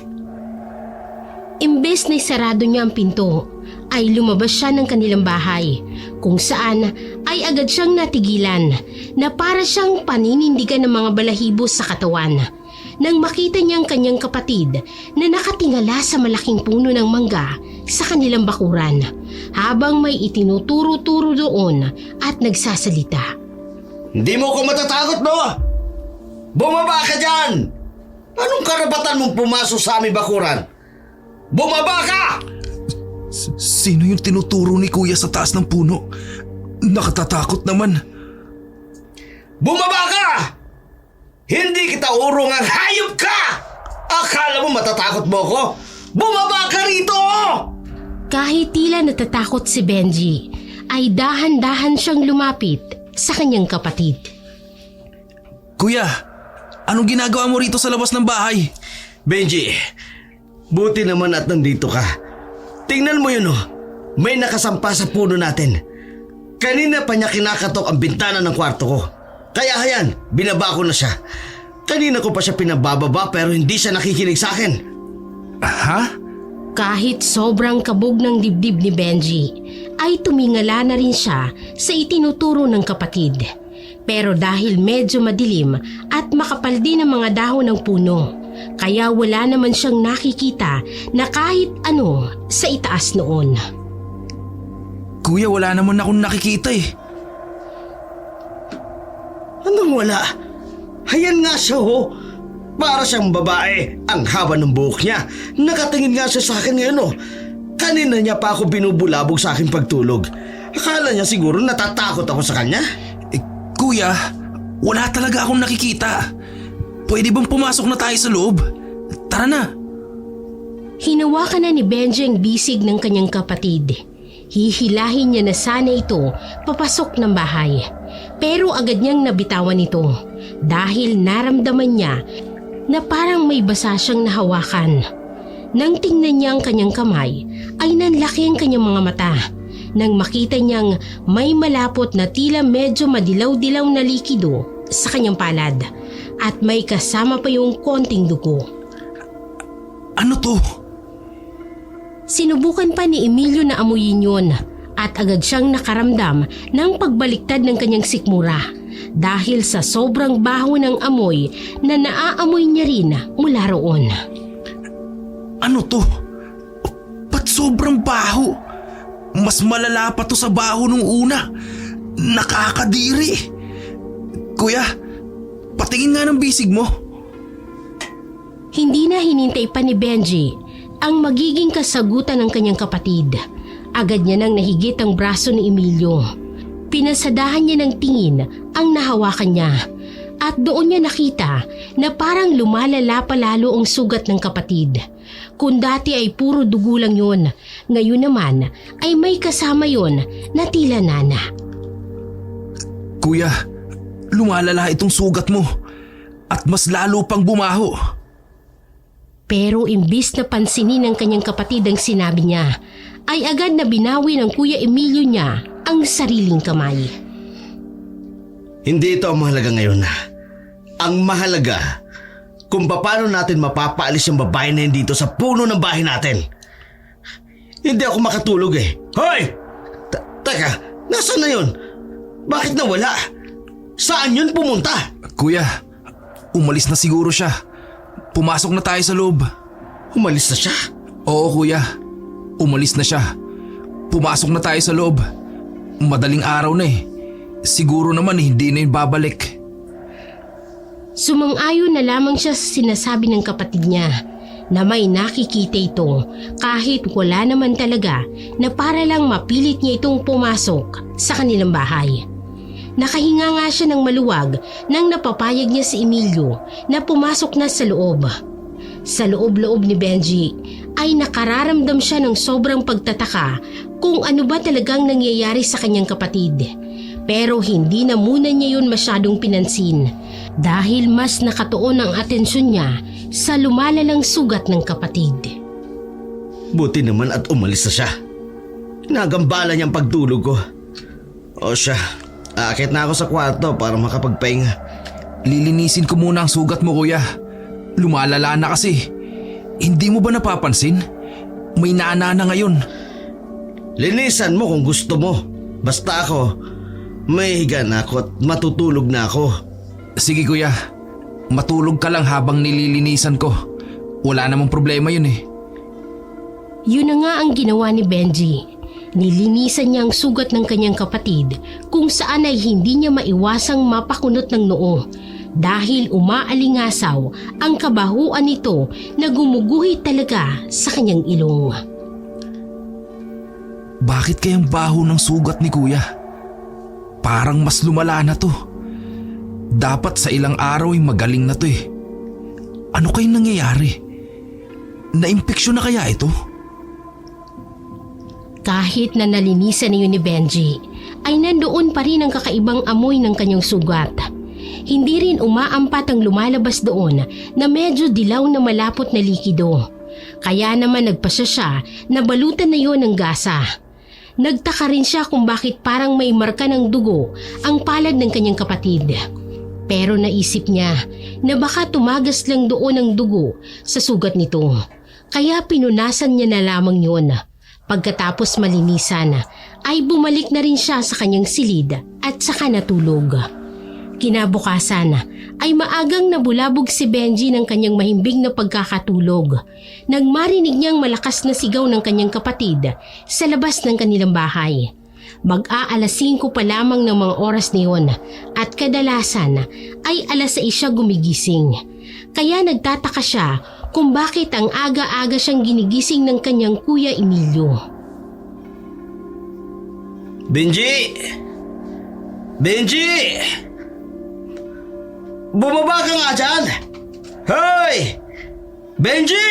Imbes na isarado niya ang pinto, ay lumabas siya ng kanilang bahay kung saan ay agad siyang natigilan na para siyang paninindigan ng mga balahibo sa katawan nang makita niya ang kanyang kapatid na nakatingala sa malaking puno ng mangga sa kanilang bakuran habang may itinuturo-turo doon at nagsasalita. Hindi mo ko matatakot mo! Bumaba ka dyan! Anong karapatan mong pumasok sa aming bakuran? Bumaba ka! Sino yung tinuturo ni Kuya sa taas ng puno? Nakatatakot naman. Bumaba ka! Hindi kita urong ang hayop ka! Akala mo matatakot mo ko? Bumaba ka rito! Kahit tila natatakot si Benji, ay dahan-dahan siyang lumapit sa kanyang kapatid. Kuya, anong ginagawa mo rito sa labas ng bahay? Benji, buti naman at nandito ka. Tingnan mo yun oh, may nakasampa sa puno natin. Kanina pa niya kinakatok ang bintana ng kwarto ko. Kaya hayan, binaba ko na siya. Kanina ko pa siya pinabababa pero hindi siya nakikinig sa akin. Ha? Kahit sobrang kabog ng dibdib ni Benji, ay tumingala na rin siya sa itinuturo ng kapatid. Pero dahil medyo madilim at makapal din ang mga dahon ng puno, kaya wala naman siyang nakikita na kahit ano sa itaas noon. Kuya, wala naman akong nakikita eh. Anong wala? Hayan nga siya ho. Para siyang babae. Ang haba ng buhok niya. Nakatingin nga siya sa akin ngayon oh. Kanina niya pa ako binubulabog sa aking pagtulog. Akala niya siguro natatakot ako sa kanya. Kuya, wala talaga akong nakikita. Pwede bang pumasok na tayo sa loob? Tara na. Hinawakan na ni Benji ang bisig ng kanyang kapatid. Hihilahin niya na sana ito papasok ng bahay. Pero agad niyang nabitawan ito dahil naramdaman niya na parang may basa siyang nahawakan. Nang tingnan niya ang kanyang kamay ay nanlaki ang kanyang mga mata. Nang makita niyang may malapot na tila medyo madilaw-dilaw na likido sa kanyang palad at may kasama pa yung konting dugo. Ano to? Sinubukan pa ni Emilio na amuyin yun at agad siyang nakaramdam ng pagbaliktad ng kanyang sikmura dahil sa sobrang baho ng amoy na naaamoy niya rin mula roon. Ano to? Ba't sobrang baho? Mas malala pa to sa baho nung una. Nakakadiri. Kuya, patingin nga ng bisig mo. Hindi na hinintay pa ni Benji ang magiging kasagutan ng kanyang kapatid. Agad niya nang nahigit ang braso ni Emilio. Pinasadahan niya ng tingin ang nahawakan niya at doon niya nakita na parang lumalala pa lalo ang sugat ng kapatid. Kung dati ay puro dugo lang yun, ngayon naman ay may kasama yun na tila nana. Kuya, lumalala itong sugat mo at mas lalo pang bumaho. Pero imbis na pansinin ng kanyang kapatid ang sinabi niya, ay agad na binawi ng Kuya Emilio niya ang sariling kamay. Hindi ito ang mahalaga ngayon. Ang mahalaga kung paano natin mapapaalis yung babae na yun dito sa puno ng bahay natin. Hindi ako makatulog eh. Hoy! Teka, nasaan na yun? Bakit nawala? Saan yun pumunta? Kuya, umalis na siguro siya. Pumasok na tayo sa loob. Umalis na siya? Oo kuya, umalis na siya. Pumasok na tayo sa loob. Madaling araw na eh. Siguro naman hindi na yun babalik. Sumang-ayon na lamang siya sa sinasabi ng kapatid niya na may nakikita ito kahit wala naman talaga na para lang mapilit niya itong pumasok sa kanilang bahay. Nakahinga nga siya ng maluwag nang napapayag niya si Emilio na pumasok na sa loob. Sa loob-loob ni Benji ay nakararamdam siya ng sobrang pagtataka kung ano ba talagang nangyayari sa kanyang kapatid. Pero hindi na muna niya yun masyadong pinansin dahil mas nakatuon ang atensyon niya sa lumalalang sugat ng kapatid. Buti naman at umalis na siya. Nagambala niyang pagtulog ko. O siya, aakit na ako sa kwarto para makapagpahinga. Lilinisin ko muna ang sugat mo kuya. Lumalala na kasi. Hindi mo ba napapansin? May nana na ngayon. Linisan mo kung gusto mo. Basta ako, may higa na ako at matutulog na ako. Sige kuya, matulog ka lang habang nililinisan ko. Wala namang problema yun eh. Yun na nga ang ginawa ni Benji. Nilinisan niya ang sugat ng kanyang kapatid kung saan ay hindi niya maiwasang mapakunot ng noo dahil umaalingasaw ang kabahuan nito na gumuguhit talaga sa kanyang ilong. Bakit kayang baho ng sugat ni kuya? Parang mas lumala na to. Dapat sa ilang araw ay magaling na to eh. Ano kayang nangyayari? Naimpeksyon na kaya ito? Kahit na nalinisan na yun ni Benji, ay nandoon pa rin ang kakaibang amoy ng kanyang sugat. Hindi rin umaampat ang lumalabas doon na medyo dilaw na malapot na likido. Kaya naman nagpasya siya na balutan na yun ng gasa. Nagtaka rin siya kung bakit parang may marka ng dugo ang palad ng kanyang kapatid. Pero naisip niya na baka tumagas lang doon ang dugo sa sugat nito. Kaya pinunasan niya na lamang yun. Pagkatapos malinisan ay bumalik na rin siya sa kanyang silid at saka natulog. Kinabukasan ay maagang nabulabog si Benji ng kanyang mahimbing na pagkakatulog nang marinig niyang malakas na sigaw ng kanyang kapatid sa labas ng kanilang bahay. Mag-aalas 5 pa lamang ng mga oras niyon at kadalasan ay alas 6 siya gumigising. Kaya nagtataka siya kung bakit ang aga-aga siyang ginigising ng kanyang Kuya Emilio. Benji! Benji! Bumaba ka nga dyan! Hoy! Benji!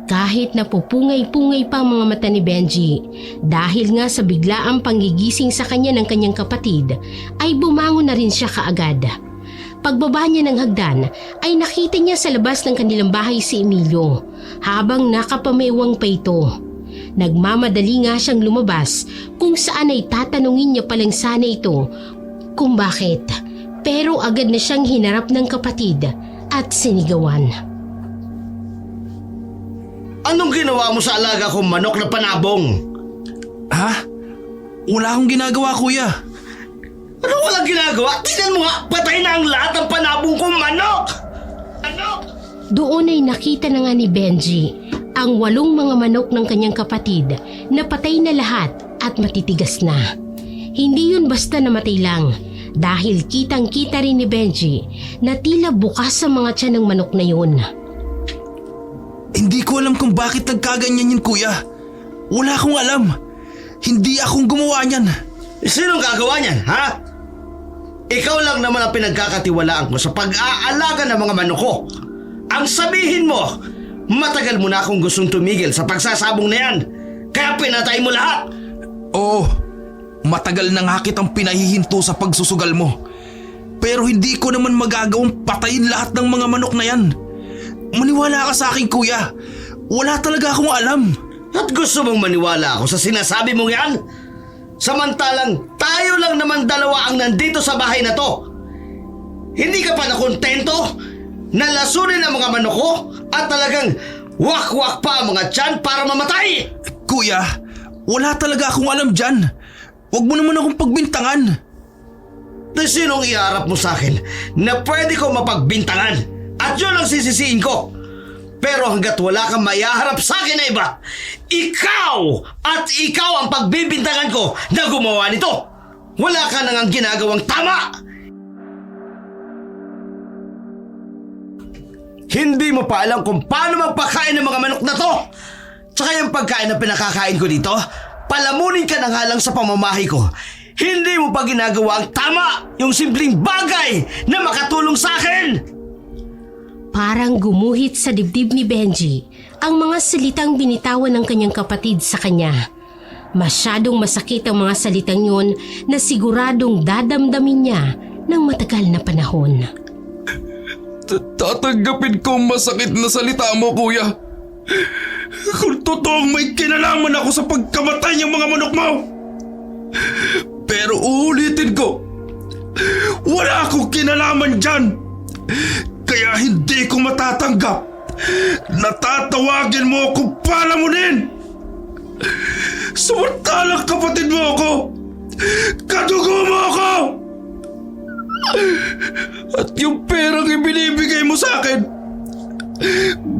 Kahit napupungay-pungay pa ang mga mata ni Benji dahil nga sa biglaang panggigising sa kanya ng kanyang kapatid ay bumangon na rin siya kaagad. Pagbaba niya ng hagdan ay nakita niya sa labas ng kanilang bahay si Emilio habang nakapamewang pa ito. Nagmamadali nga siyang lumabas kung saan ay tatanungin niya palang sana ito kung bakit. Pero agad na siyang hinarap ng kapatid at sinigawan. Anong ginawa mo sa alaga kong manok na panabong? Ha? Wala akong ginagawa, kuya. Ano walang ginagawa? Tingnan mo nga, patay na ang lahat ng panabong kong manok! Doon ay nakita na nga ni Benji ang 8 mga manok ng kanyang kapatid na patay na lahat at matitigas na. Hindi yun basta namatay lang dahil kitang-kita rin ni Benji na tila bukas sa mga tiyan ng manok na yun. Hindi ko alam kung bakit nagkaganyan yun, kuya. Wala akong alam. Hindi akong gumawa niyan. Sinong gagawa niyan, ha? Ikaw lang naman ang pinagkakatiwalaan ko sa pag-aalaga ng mga manok ko. Ang sabihin mo, matagal mo na akong gustong tumigil sa pagsasabong na yan. Kaya pinatay mo lahat. Oo, matagal na nga kitang pinahihinto sa pagsusugal mo. Pero hindi ko naman magagawang patayin lahat ng mga manok na yan. Maniwala ka sa akin, kuya. Wala talaga akong alam. At gusto mong maniwala ako sa sinasabi mong yan? Samantalang tayo lang naman dalawa ang nandito sa bahay na to. Hindi ka pa nakontento? Nalasunin ang mga manok ko at talagang wak-wak pa ang mga tiyan para mamatay! Kuya, wala talaga akong alam dyan. Huwag mo naman akong pagbintangan. Na sinong iharap mo sa akin na pwede ko mapagbintangan at yun ang sisisiin ko? Pero hanggat wala kang maiharap sa akin na iba, ikaw at ikaw ang pagbibintangan ko na gumawa nito. Wala ka nang ang ginagawang tama. Hindi mo pa alam kung paano magpakain ng mga manok na to. Tsaka yung pagkain na pinakakain ko dito, palamunin ka na nga lang sa pamamahay ko. Hindi mo pa ginagawa ang tama, yung simpleng bagay na makatulong sa akin. Parang gumuhit sa dibdib ni Benji ang mga salitang binitawan ng kanyang kapatid sa kanya. Masyadong masakit ang mga salitang yun na siguradong dadamdamin niya ng matagal na panahon. Tatanggapin ko ang masakit na salita mo, kuya. Kung totoong may kinalaman ako sa pagkamatay ng mga manok mo. Pero uulitin ko, wala akong kinalaman dyan. Kaya hindi ko matatanggap na tatawagin mo akong palamunin. Samantalang kapatid mo ako, kadugo mo ako. At yung perang ibinibigay mo sa akin,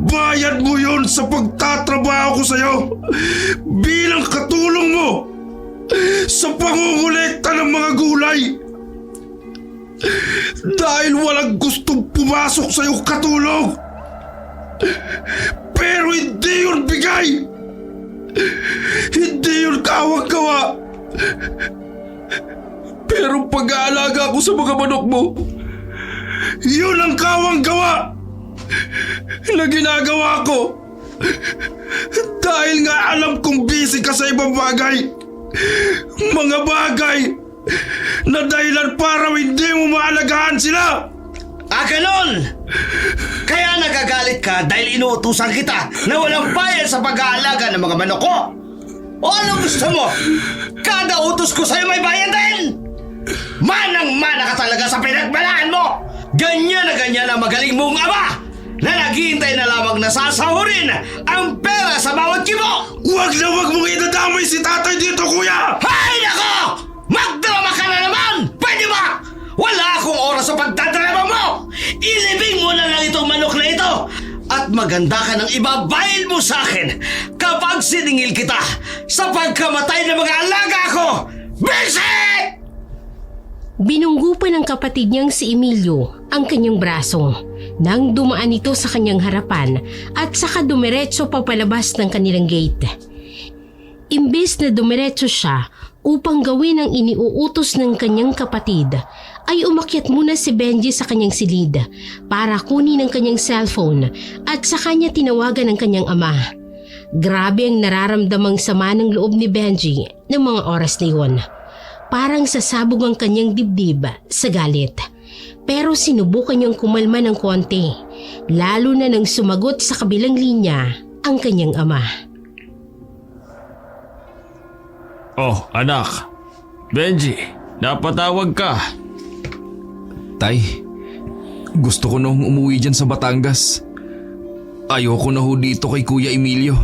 bayad mo yon sa pagtatrabaho ko sa'yo bilang katulong mo sa pangungulekta ng mga gulay. Dahil walang gustong pumasok sa'yo katulong. Pero hindi yun bigay. Hindi yun kawang-gawa. Pero pag-aalaga ko sa mga manok mo, yun ang kawang-gawa na ginagawa ko. Dahil nga alam kong busy ka sa ibang bagay. Mga bagay na dahilan para hindi mo maalagaan sila. Ah, ganon! Kaya nagagalit ka dahil inuutusan kita na walang bayad sa pag-aalaga ng mga manok ko? O anong gusto mo? Kada utos ko sa'yo may bayad din! Manang-mana ka talaga sa pinagbalaan mo! Ganyan na ganyan ang magaling mong ama na naghihintay na lamang na sasahurin ang pera sa bawat kibo! Huwag na huwag mong idadamay si tatay dito, kuya! Hay nako! Magdrama ka na naman! Pwede ba? Wala akong oras sa pagdadrama mo! Ilibing mo na lang itong manok na ito! At maganda ka ng ibabayad mo sa akin kapag siningil kita sa pagkamatay ng mga alaga ko! Busy! Binunggo pa ng kapatid niyang si Emilio ang kanyang braso nang dumaan ito sa kanyang harapan at saka dumiretso papalabas ng kanilang gate. Imbes na dumiretso siya upang gawin ang iniuutos ng kanyang kapatid, ay umakyat muna si Benji sa kanyang silid para kunin ang kanyang cellphone at saka niya tinawagan ang kanyang ama. Grabe ang nararamdamang sama ng loob ni Benji ng mga oras na yun. Parang sasabog ang kanyang dibdib sa galit. Pero sinubukan niyang kumalma ng konti, lalo na nang sumagot sa kabilang linya ang kanyang ama. Oh, anak. Benji, napatawag ka. Tay, gusto ko nung umuwi dyan sa Batangas. Ayoko na ho dito kay Kuya Emilio.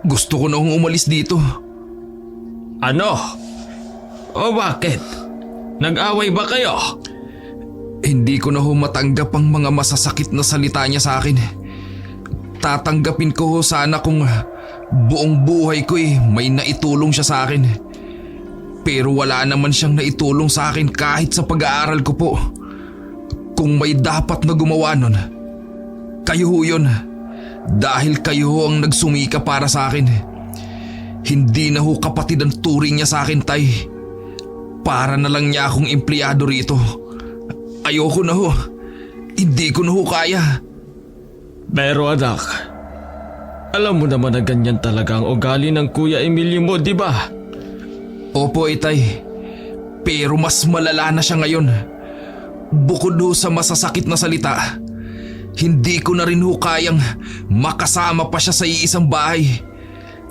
Gusto ko na hong umalis dito. Ano? O bakit? Nag-away ba kayo? Hindi ko na ho matanggap ang mga masasakit na salita niya sa akin. Tatanggapin ko ho sana kung buong buhay ko may naitulong siya sa akin. Pero wala naman siyang naitulong sa akin kahit sa pag-aaral ko po. Kung may dapat na gumawa nun, kayo ho yun. Dahil kayo ho ang nagsumika para sa akin. Hindi na ho kapatid ang turing niya sa akin, Tay. Para na lang niya akong empleyado rito. Ayoko na ho. Hindi ko na ho kaya. Pero anak, alam mo naman na ganyan talaga ang ugali ng Kuya Emilio mo, di ba? Opo, Itay. Pero mas malala na siya ngayon. Bukod ho sa masasakit na salita, hindi ko na rin ho kayang makasama pa siya sa iisang bahay.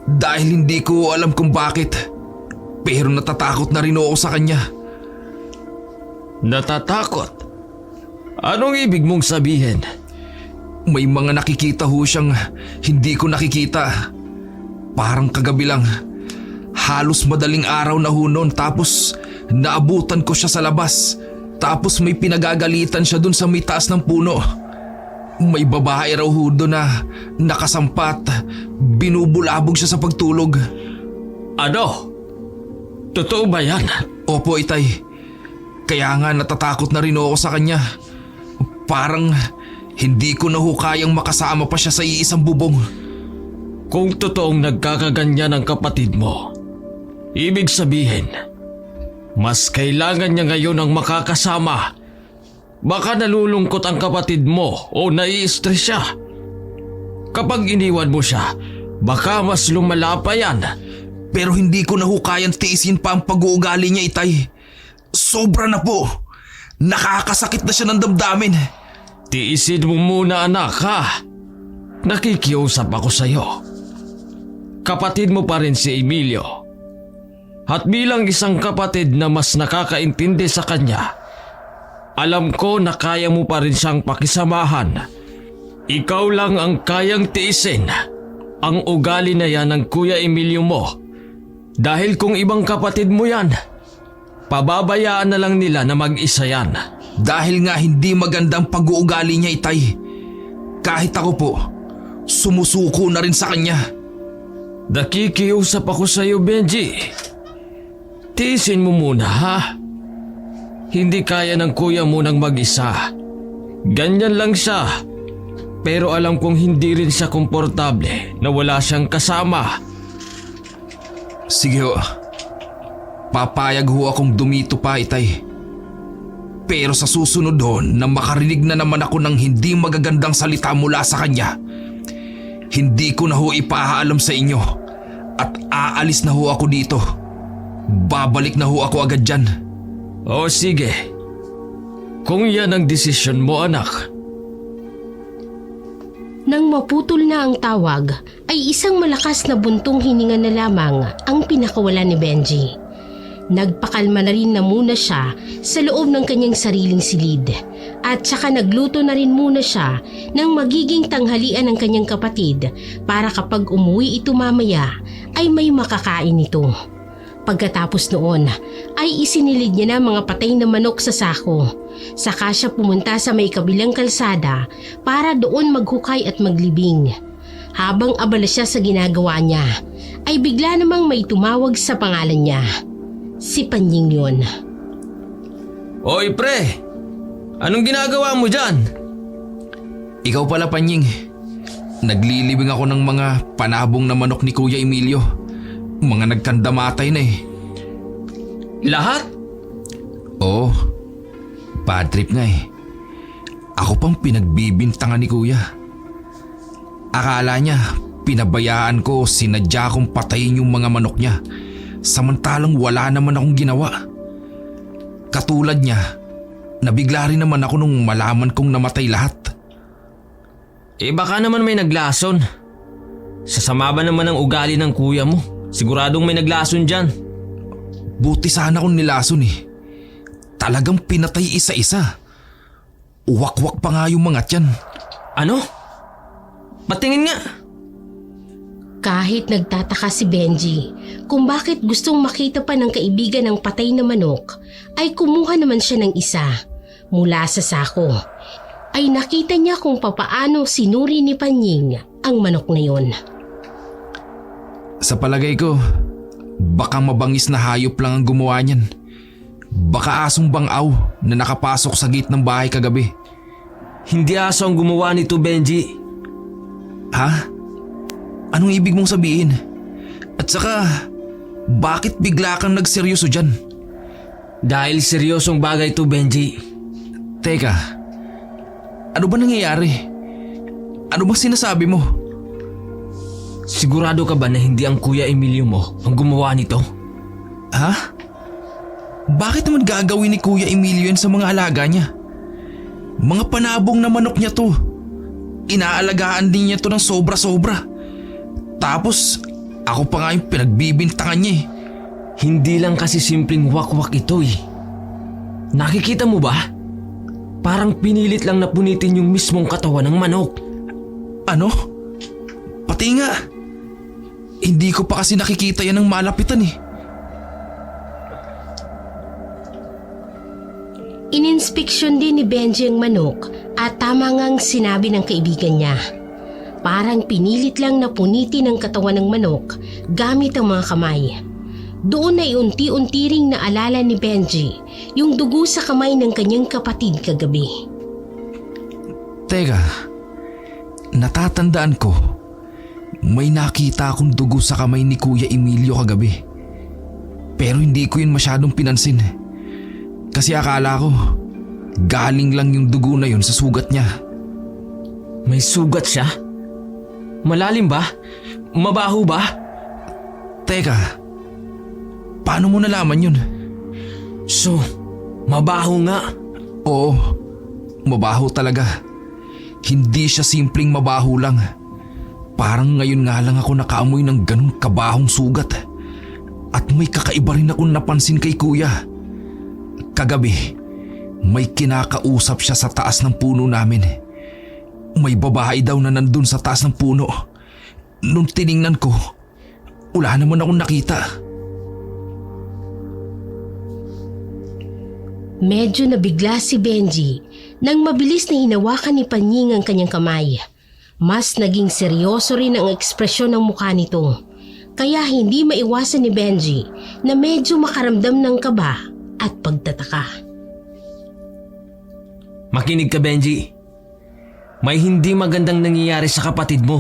Dahil hindi ko alam kung bakit. Pero natatakot na rin ako sa kanya. Natatakot? Anong ibig mong sabihin? May mga nakikita ho siyang hindi ko nakikita. Parang kagabi lang. Halos madaling araw na ho noon, tapos naabutan ko siya sa labas. Tapos may pinagagalitan siya dun sa may taas ng puno. May babae raw ho doon na nakasampat. Binubulabog siya sa pagtulog. Ano? Totoo ba yan? Opo, Itay. Kaya nga natatakot na rin ako sa kanya. Parang hindi ko na ho kayang makasama pa siya sa iisang bubong. Kung totoong nagkakaganyan ang kapatid mo, ibig sabihin, mas kailangan niya ngayon ang makakasama. Baka nalulungkot ang kapatid mo o nai-stress siya. Kapag iniwan mo siya, baka mas lumala pa yan. Pero hindi ko na ho kayang tiisin pa ang pag-uugali niya, Itay. Sobra na po. Nakakasakit na siya ng damdamin. Tiisin mo muna, anak, ha? Nakikiusap ako sa'yo. Kapatid mo pa rin si Emilio. At bilang isang kapatid na mas nakakaintindi sa kanya, alam ko na kaya mo pa rin siyang pakisamahan. Ikaw lang ang kayang tiisin ang ugali na yan ng Kuya Emilio mo. Dahil kung ibang kapatid mo yan, pababayaan na lang nila na mag-isa yan. Dahil nga hindi magandang pag-uugali niya, Itay. Kahit ako po, sumusuko na rin sa kanya. Nakikiusap ako sa iyo, Benji. Tiisin mo muna, ha? Hindi kaya ng kuya mo nang mag-isa. Ganyan lang siya. Pero alam kong hindi rin siya komportable na wala siyang kasama. Sige ho. Papayag ho akong dumito pa, Itay. Pero sa susunod ho na makarinig na naman ako ng hindi magagandang salita mula sa kanya, hindi ko na ho ipahaalam sa inyo at aalis na ho ako dito. Babalik na ho ako agad dyan. O sige. Kung yan ang desisyon mo, anak. Nang maputol na ang tawag, ay isang malakas na buntong hininga na lamang ang pinakawala ni Benji. Nagpakalma na rin na muna siya sa loob ng kanyang sariling silid at saka nagluto na rin muna siya ng magiging tanghalian ng kanyang kapatid para kapag umuwi ito mamaya ay may makakain ito. Pagkatapos noon ay isinilid niya na mga patay na manok sa sako. Saka siya pumunta sa may kabilang kalsada para doon maghukay at maglibing. Habang abala siya sa ginagawa niya ay bigla namang may tumawag sa pangalan niya. Si Panying yun. Oy pre, anong ginagawa mo dyan? Ikaw pala, Panying. Naglilibing ako ng mga panabong na manok ni Kuya Emilio. Mga nagkandamatay na eh. Lahat? Oo. Bad trip nga eh. Ako pang pinagbibintangan ni Kuya. Akala niya pinabayaan ko, sinadya kong patayin yung mga manok niya. Samantalang wala naman akong ginawa. Katulad niya, nabigla rin naman ako nung malaman kong namatay lahat. Eh baka naman may naglason. Sasama ba naman ang ugali ng kuya mo? Siguradong may naglason dyan. Buti sana kung nilason eh. Talagang pinatay isa-isa. Uwak-wak pa nga yung mga tiyan. Ano? Patingin nga. Kahit nagtataka si Benji kung bakit gustong makita pa ng kaibigan ng patay na manok, ay kumuha naman siya ng isa mula sa sako. Ay nakita niya kung papaano sinuri ni Panying ang manok na yun. Sa palagay ko, baka mabangis na hayop lang ang gumawa niyan. Baka asong bangaw na nakapasok sa gate ng bahay kagabi. Hindi aso ang gumawa nito, Benji. Ha? Anong ibig mong sabihin? At saka, bakit bigla kang nagseryoso dyan? Dahil seryosong bagay to, Benji. Teka, ano ba nangyayari? Ano bang sinasabi mo? Sigurado ka ba na hindi ang Kuya Emilio mo ang gumawa nito? Ha? Bakit naman gagawin ni Kuya Emilio yan sa mga alaga niya? Mga panabong na manok niya to. Inaalagaan din niya to ng sobra-sobra. Tapos, ako pa nga yung pinagbibintangan niya eh. Hindi lang kasi simpleng wakwak ito eh. Nakikita mo ba? Parang pinilit lang na punitin yung mismong katawan ng manok. Ano? Pati nga. Hindi ko pa kasi nakikita yan ng malapitan eh. Ininspeksyon din ni Benji ang manok at tama ngang sinabi ng kaibigan niya. Parang pinilit lang na punitin ang katawan ng manok gamit ang mga kamay. Doon ay unti-unti ring naalala ni Benji yung dugo sa kamay ng kanyang kapatid kagabi. Teka, natatandaan ko, may nakita akong dugo sa kamay ni Kuya Emilio kagabi. Pero hindi ko yun masyadong pinansin. Kasi akala ko, galing lang yung dugo na yun sa sugat niya. May sugat siya? Malalim ba? Mabaho ba? Teka, paano mo nalaman yun? So, mabaho nga. Oo, mabaho talaga. Hindi siya simpleng mabaho lang. Parang ngayon nga lang ako nakaamoy ng ganun kabahong sugat. At may kakaiba rin akong napansin kay Kuya. Kagabi, may kinakausap siya sa taas ng puno namin. May babae daw na nandun sa taas ng puno. Nung tiningnan ko, wala naman akong nakita. Medyo nabigla si Benji nang mabilis na hinawakan ni Panying ang kanyang kamay. Mas naging seryoso rin ang ekspresyon ng mukha nito. Kaya hindi maiwasan ni Benji na medyo makaramdam ng kaba at pagtataka. Makinig ka, Benji. May hindi magandang nangyayari sa kapatid mo.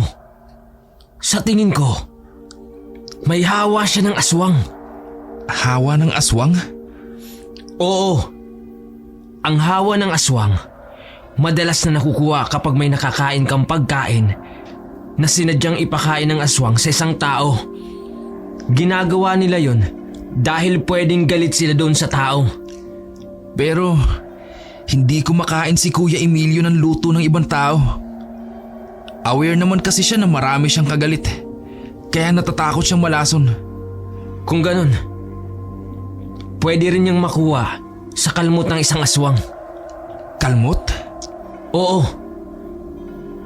Sa tingin ko, may hawa siya ng aswang. Hawa ng aswang? Oo. Ang hawa ng aswang, madalas na nakukuha kapag may nakakain kang pagkain na sinadyang ipakain ng aswang sa isang tao. Ginagawa nila yon dahil pwedeng galit sila doon sa tao. Pero hindi kumakain si Kuya Emilio ng luto ng ibang tao. Aware naman kasi siya na marami siyang kagalit. Kaya natatakot siyang malason. Kung ganun, pwede rin niyang makuha sa kalmot ng isang aswang. Kalmot? Oo.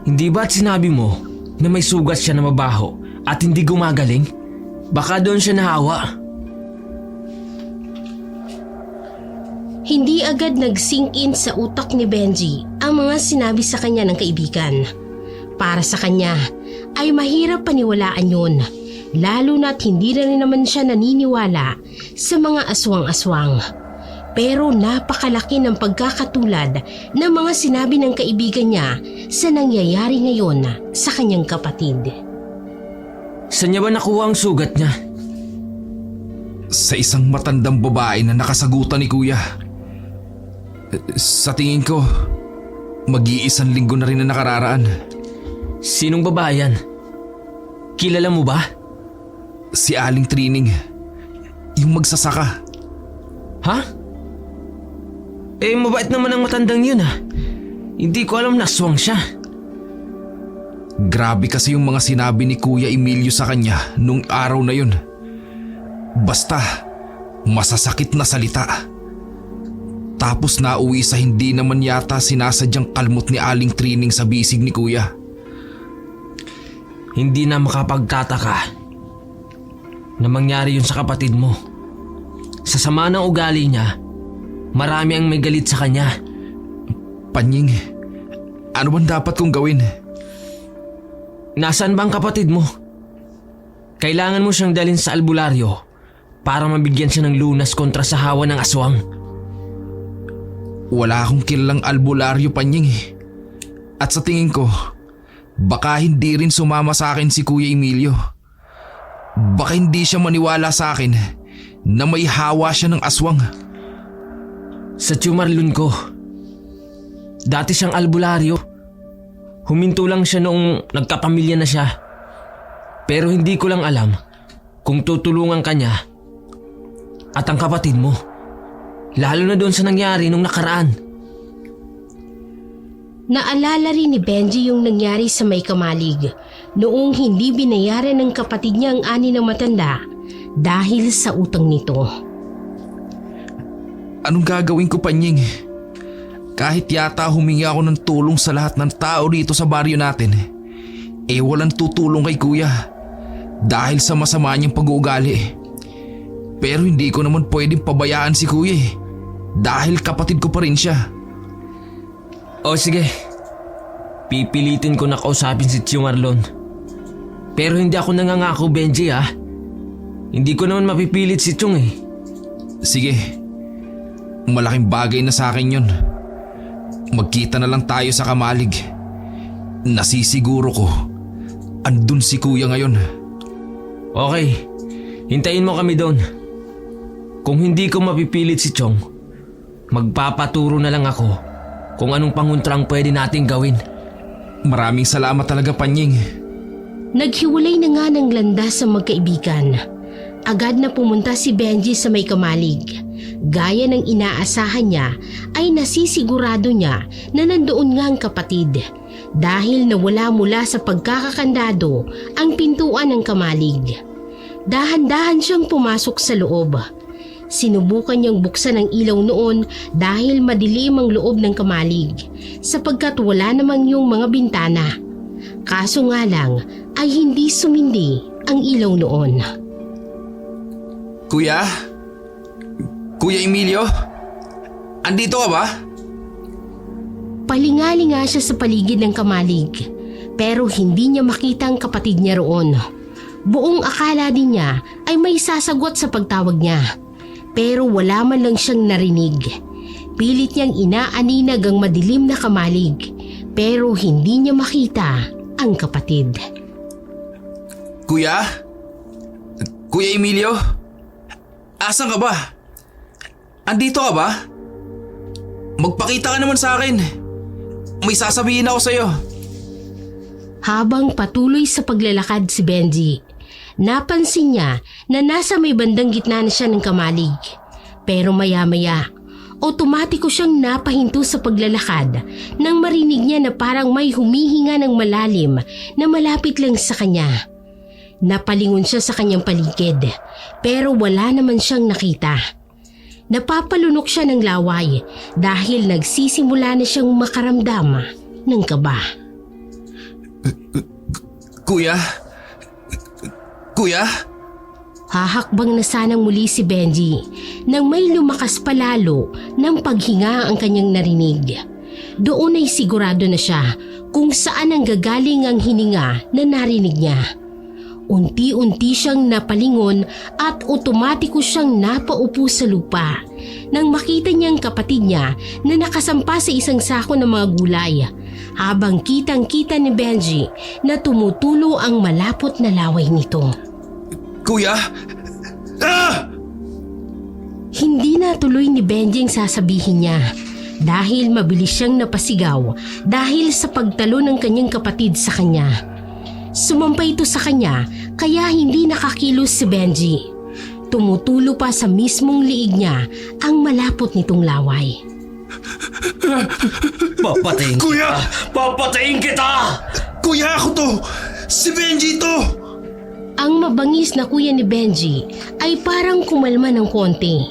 Hindi ba't sinabi mo na may sugat siya na mabaho at hindi gumagaling? Baka doon siya nahawa. Hindi agad nag-sink in sa utak ni Benji ang mga sinabi sa kanya ng kaibigan. Para sa kanya ay mahirap paniwalaan yun, lalo na't hindi na rin naman siya naniniwala sa mga aswang-aswang. Pero napakalaki ng pagkakatulad ng mga sinabi ng kaibigan niya sa nangyayari ngayon sa kanyang kapatid. Saan niya ba nakuha ang sugat niya? Sa isang matandang babae na nakasagutan ni Kuya. Sa tingin ko, mag-iisang linggo na rin na nakararaan. Sinong babae yan? Kilala mo ba? Si Aling Trining. Yung magsasaka. Ha? Eh, mabait naman ang matandang yun ah. Hindi ko alam na aswang siya. Grabe kasi yung mga sinabi ni Kuya Emilio sa kanya nung araw na yun. Basta, masasakit na salita. Tapos nauwi sa hindi naman yata sinasadyang kalmot ni Aling Trining sa bisig ni Kuya. hindi na makapagtataka na mangyari yun sa kapatid mo. Sa sama ng ugali niya, marami ang may galit sa kanya. Panying, ano bang dapat kong gawin? Nasaan ba ang kapatid mo? Kailangan mo siyang dalhin sa albularyo para mabigyan siya ng lunas kontra sa hawa ng aswang. Wala akong kilalang albularyo, Panying. At sa tingin ko, baka hindi rin sumama sa akin si Kuya Emilio. Baka hindi siya maniwala sa akin na may hawa siya ng aswang. Sa Tiyumarlon ko, dati siyang albularyo. Huminto lang siya noong nagkapamilya na siya. Pero hindi ko lang alam kung tutulungan ka niya at ang kapatid mo. Lalo na doon sa nangyari nung nakaraan. Naalala rin ni Benji yung nangyari sa May Kamalig noong hindi binayaran ng kapatid niya ang ani ng matanda dahil sa utang nito. Anong gagawin ko, Panying? Kahit yata humingi ako ng tulong sa lahat ng tao dito sa baryo natin, walang tutulong kay Kuya dahil sa masama niyang pag-uugali. Pero hindi ko naman pwedeng pabayaan si Kuya dahil kapatid ko pa rin siya. O sige, pipilitin ko na kausapin si Tiyumarlon. Pero hindi ako nangangako, Benji ha. Hindi ko naman mapipilit si Tiyung eh. Sige, malaking bagay na sa akin yun. Magkita na lang tayo sa Kamalig. Nasisiguro ko, andun si Kuya ngayon. Okay, hintayin mo kami doon. Kung hindi ko mapipilit si Tiyong, magpapaturo na lang ako kung anong panguntrang pwede nating gawin. Maraming salamat talaga, Panying. Naghiwalay na nga ng landas sa magkaibigan. Agad na pumunta si Benji sa May Kamalig. Gaya ng inaasahan niya ay nasisigurado niya na nandoon nga ang kapatid dahil nawala mula sa pagkakakandado ang pintuan ng Kamalig. Dahan-dahan siyang pumasok sa loob. Sinubukan niyang buksan ang ilaw noon dahil madilim ang loob ng Kamalig sapagkat wala namang yung mga bintana. Kaso nga lang ay hindi sumindi ang ilaw noon. Kuya? Kuya Emilio? Andito ka ba? Palingali nga siya sa paligid ng Kamalig pero hindi niya makita ang kapatid niya roon. Buong akala din niya ay may sasagot sa pagtawag niya pero wala man lang siyang narinig. Pilit niyang inaaninag ang madilim na Kamalig pero hindi niya makita ang kapatid. Kuya? Kuya Emilio? Asan ka ba? Andito ka ba? Magpakita ka naman sa akin. May sasabihin ako sa'yo. Habang patuloy sa paglalakad si Benji, napansin niya na nasa may bandang gitna na siya ng Kamalig. Pero maya-maya, otomatiko siyang napahinto sa paglalakad nang marinig niya na parang may humihinga ng malalim na malapit lang sa kanya. Napalingon siya sa kanyang paligid pero wala naman siyang nakita. Napapalunok siya ng laway dahil nagsisimula na siyang makaramdam ng kaba. Kuya? Kuya? Hahakbang na sanang muli si Benji nang may lumakas palalo ng paghinga ang kanyang narinig. Doon ay sigurado na siya kung saan ang gagaling ang hininga na narinig niya. Unti-unti siyang napalingon at otomatiko siyang napaupo sa lupa nang makita niyang kapatid niya na nakasampa sa isang sako ng mga gulay habang kitang-kita ni Benji na tumutulo ang malapot na laway nito. Kuya? Ah! Hindi natuloy ni Benji ang sasabihin niya dahil mabilis siyang napasigaw dahil sa pagtalo ng kanyang kapatid sa kanya. Sumampay ito sa kanya kaya hindi nakakilos si Benji. Tumutulo pa sa mismong liig niya ang malapot nitong laway. Papatayin Kuya! kita! Papatayin kita! Kuya, ako to! Si Benji to! Ang mabangis na kuya ni Benji ay parang kumalma ng konti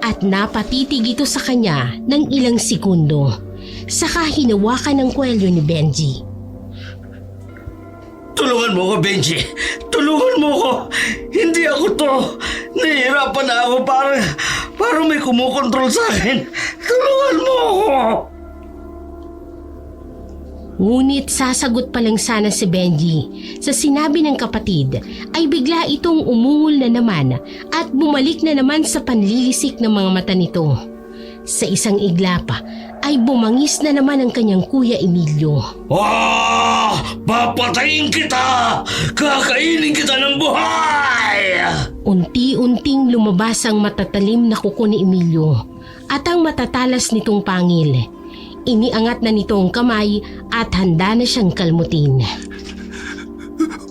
at napatitig ito sa kanya ng ilang segundo. Saka hinawakan ng kwelyo ni Benji. Tulungan mo ko, Benji. Tulungan mo ko. Hindi ako to. Nahihirapan na ako. Parang may kumukontrol sa akin. Tulungan mo ko. Ngunit sasagot pa lang sana si Benji sa sinabi ng kapatid ay bigla itong umungol na naman at bumalik na naman sa panlilisik ng mga mata nito. Sa isang iglapa ay bumangis na naman ang kanyang Kuya Emilio. Papatayin kita! Kakainin kita ng buhay! Unti-unting lumabas ang matatalim na kuko ni Emilio at ang matatalas nitong pangil. Iniangat na nito ang kamay at handa na siyang kalmutin.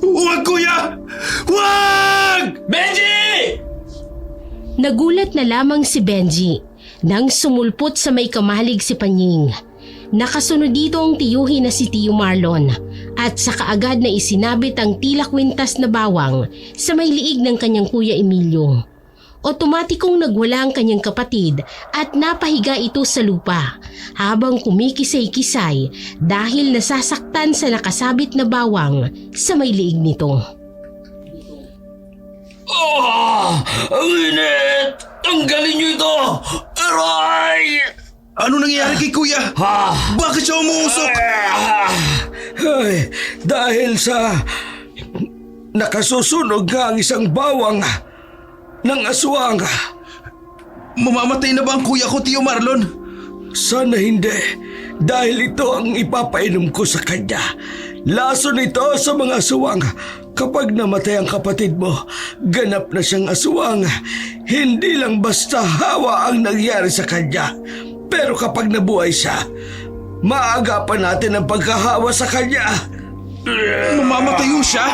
Huwag, Kuya! Huwag! Benji! Nagulat na lamang si Benji nang sumulpot sa may kamalig si Panying. Nakasunod dito ang tiyuhin na si Tiyo Marlon at sa kaagad na isinabit ang tila kwintas na bawang sa may liig ng kanyang Kuya Emilio. Otomatikong nagwala ang kanyang kapatid at napahiga ito sa lupa habang kumikisay-kisay dahil nasasaktan sa nakasabit na bawang sa may liig nito. Ang init! Tanggalin niyo ito! Aray! Ano nangyayari kay Kuya? Bakit siya umuusok? Ay, dahil sa nakasusunog nga ang isang bawang ng aswang. Mamamatay na ba ang kuya ko, Tiyo Marlon? Sana hindi, dahil ito ang ipapainom ko sa kanya. Laso nito sa mga aswang. Kapag namatay ang kapatid mo, ganap na siyang aswang. Hindi lang basta hawa ang nangyari sa kanya. Pero kapag nabuhay siya, maagapan natin ang pagkahawa sa kanya. Mamamatayo siya?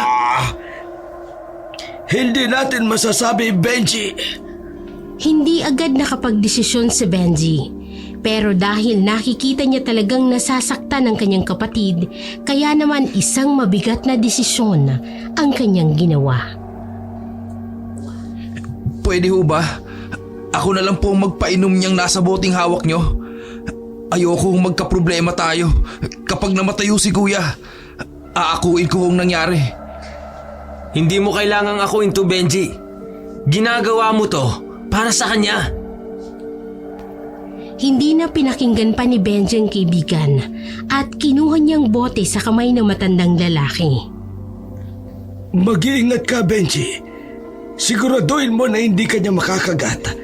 Hindi natin masasabi, Benji. Hindi agad nakapagdesisyon si Benji. Pero dahil nakikita niya talagang nasasaktan ang kanyang kapatid, kaya naman isang mabigat na desisyon ang kanyang ginawa. Pwede ho ba? Ako na lang po magpainom niyang nasa boteng hawak niyo. Ayoko magkaproblema tayo. Kapag namatayo si Kuya, aakuin ko ang nangyari. Hindi mo kailangang akuin to, Benji. Ginagawa mo to para sa kanya. Hindi na pinakinggan pa ni Benji ang kaibigan at kinuha niyang bote sa kamay ng matandang lalaki. Mag-iingat ka, Benji. Siguraduhin mo na hindi ka niya makakagat.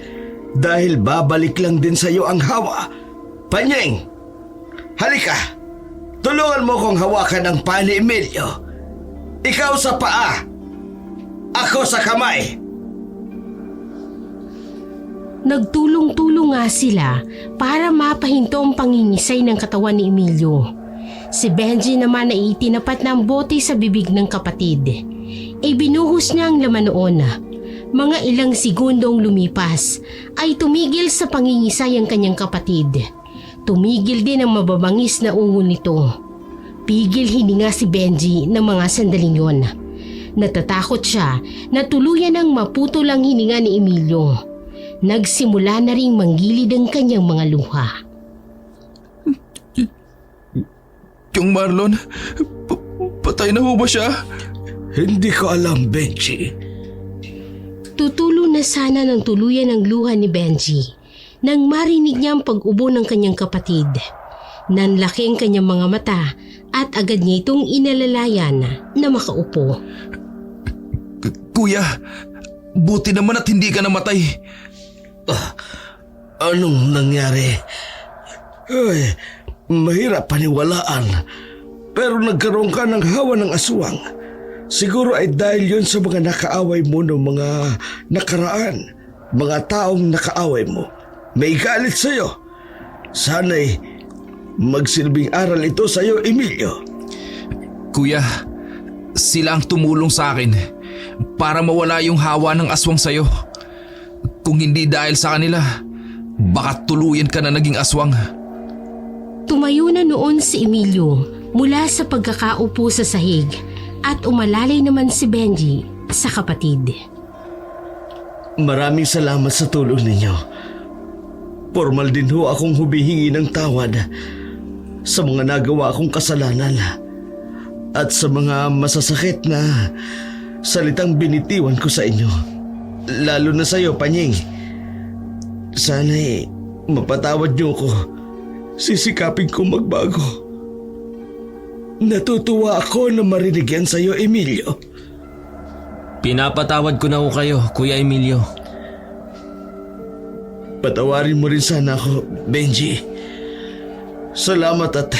Dahil babalik lang din sa iyo ang hawa. Panyeng, halika. Tulungan mo kong hawakan ang paa ni Emilio. Ikaw sa paa. Ako sa kamay. Nagtulong-tulong nga sila para mapahinto ang pangingisay ng katawan ni Emilio. Si Benji naman ay itinapat ng bote sa bibig ng kapatid. Binuhos niya ang laman noon. Mga ilang segundong lumipas ay tumigil sa pangingisay ang kanyang kapatid. Tumigil din ang mababangis na ungol nito. Pigil hininga si Benji ng mga sandaling yon. Natatakot siya na tuluyan ang maputol ang hininga ni Emilio. Nagsimula na ring manggilid ang kanyang mga luha. Yung Marlon, patay na ho ba siya? Hindi ko alam, Benji. Tutulo na sana ng tuluyan ang luha ni Benji nang marinig niya ang pag-ubo ng kanyang kapatid. Nanlaki ang kanyang mga mata at agad niya itong inalalayan na makaupo. Kuya, buti naman at hindi ka namatay. Anong nangyari? Ay, mahirap paniwalaan. Pero nagkaroon ka ng hawa ng aswang. Siguro ay dahil yun sa mga nakaaway mo ng mga nakaraan. Mga taong nakaaway mo. May galit sa'yo. Sana'y magsilbing aral ito sa'yo, Emilio. Kuya, sila ang tumulong sa akin para mawala yung hawa ng aswang sa'yo. Kung hindi dahil sa kanila, baka tuluyan ka na naging aswang. Tumayo na noon si Emilio mula sa pagkakaupo sa sahig at umalalay naman si Benji sa kapatid. Maraming salamat sa tulong ninyo. Formal din ho akong humihingi ng tawad sa mga nagawa akong kasalanan. at sa mga masasakit na salitang binitiwan ko sa inyo. Lalo na sa iyo, Panying. Sana'y mapatawad niyo ko. Sisikapin ko magbago. Natutuwa ako na marinig yan sa iyo, Emilio. Pinapatawad ko na ho kayo, Kuya Emilio. Patawarin mo rin sana ako, Benji. Salamat at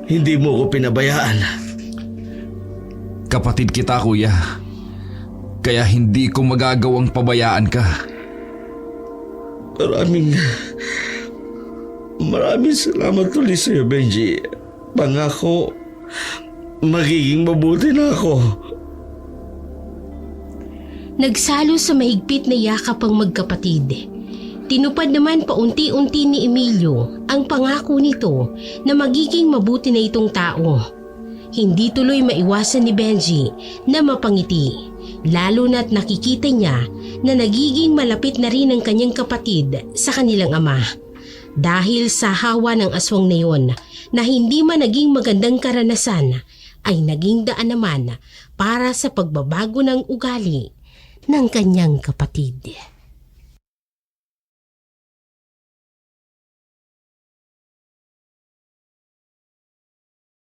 hindi mo ko pinabayaan. Kapatid kita, kuya. Kaya hindi ko magagawang pabayaan ka. Maraming salamat ulit sa iyo, Benji. Pangako, magiging mabuti na ako. Nagsalo sa mahigpit na yakap ang magkapatid. Tinupad naman paunti-unti ni Emilio ang pangako nito na magiging mabuti na itong tao. Hindi tuloy maiwasan ni Benji na mapangiti. Lalo na't nakikita niya na nagiging malapit na rin ang kanyang kapatid sa kanilang ama. Dahil sa hawa ng aswang na yon na hindi man naging magandang karanasan ay naging daan naman para sa pagbabago ng ugali ng kanyang kapatid.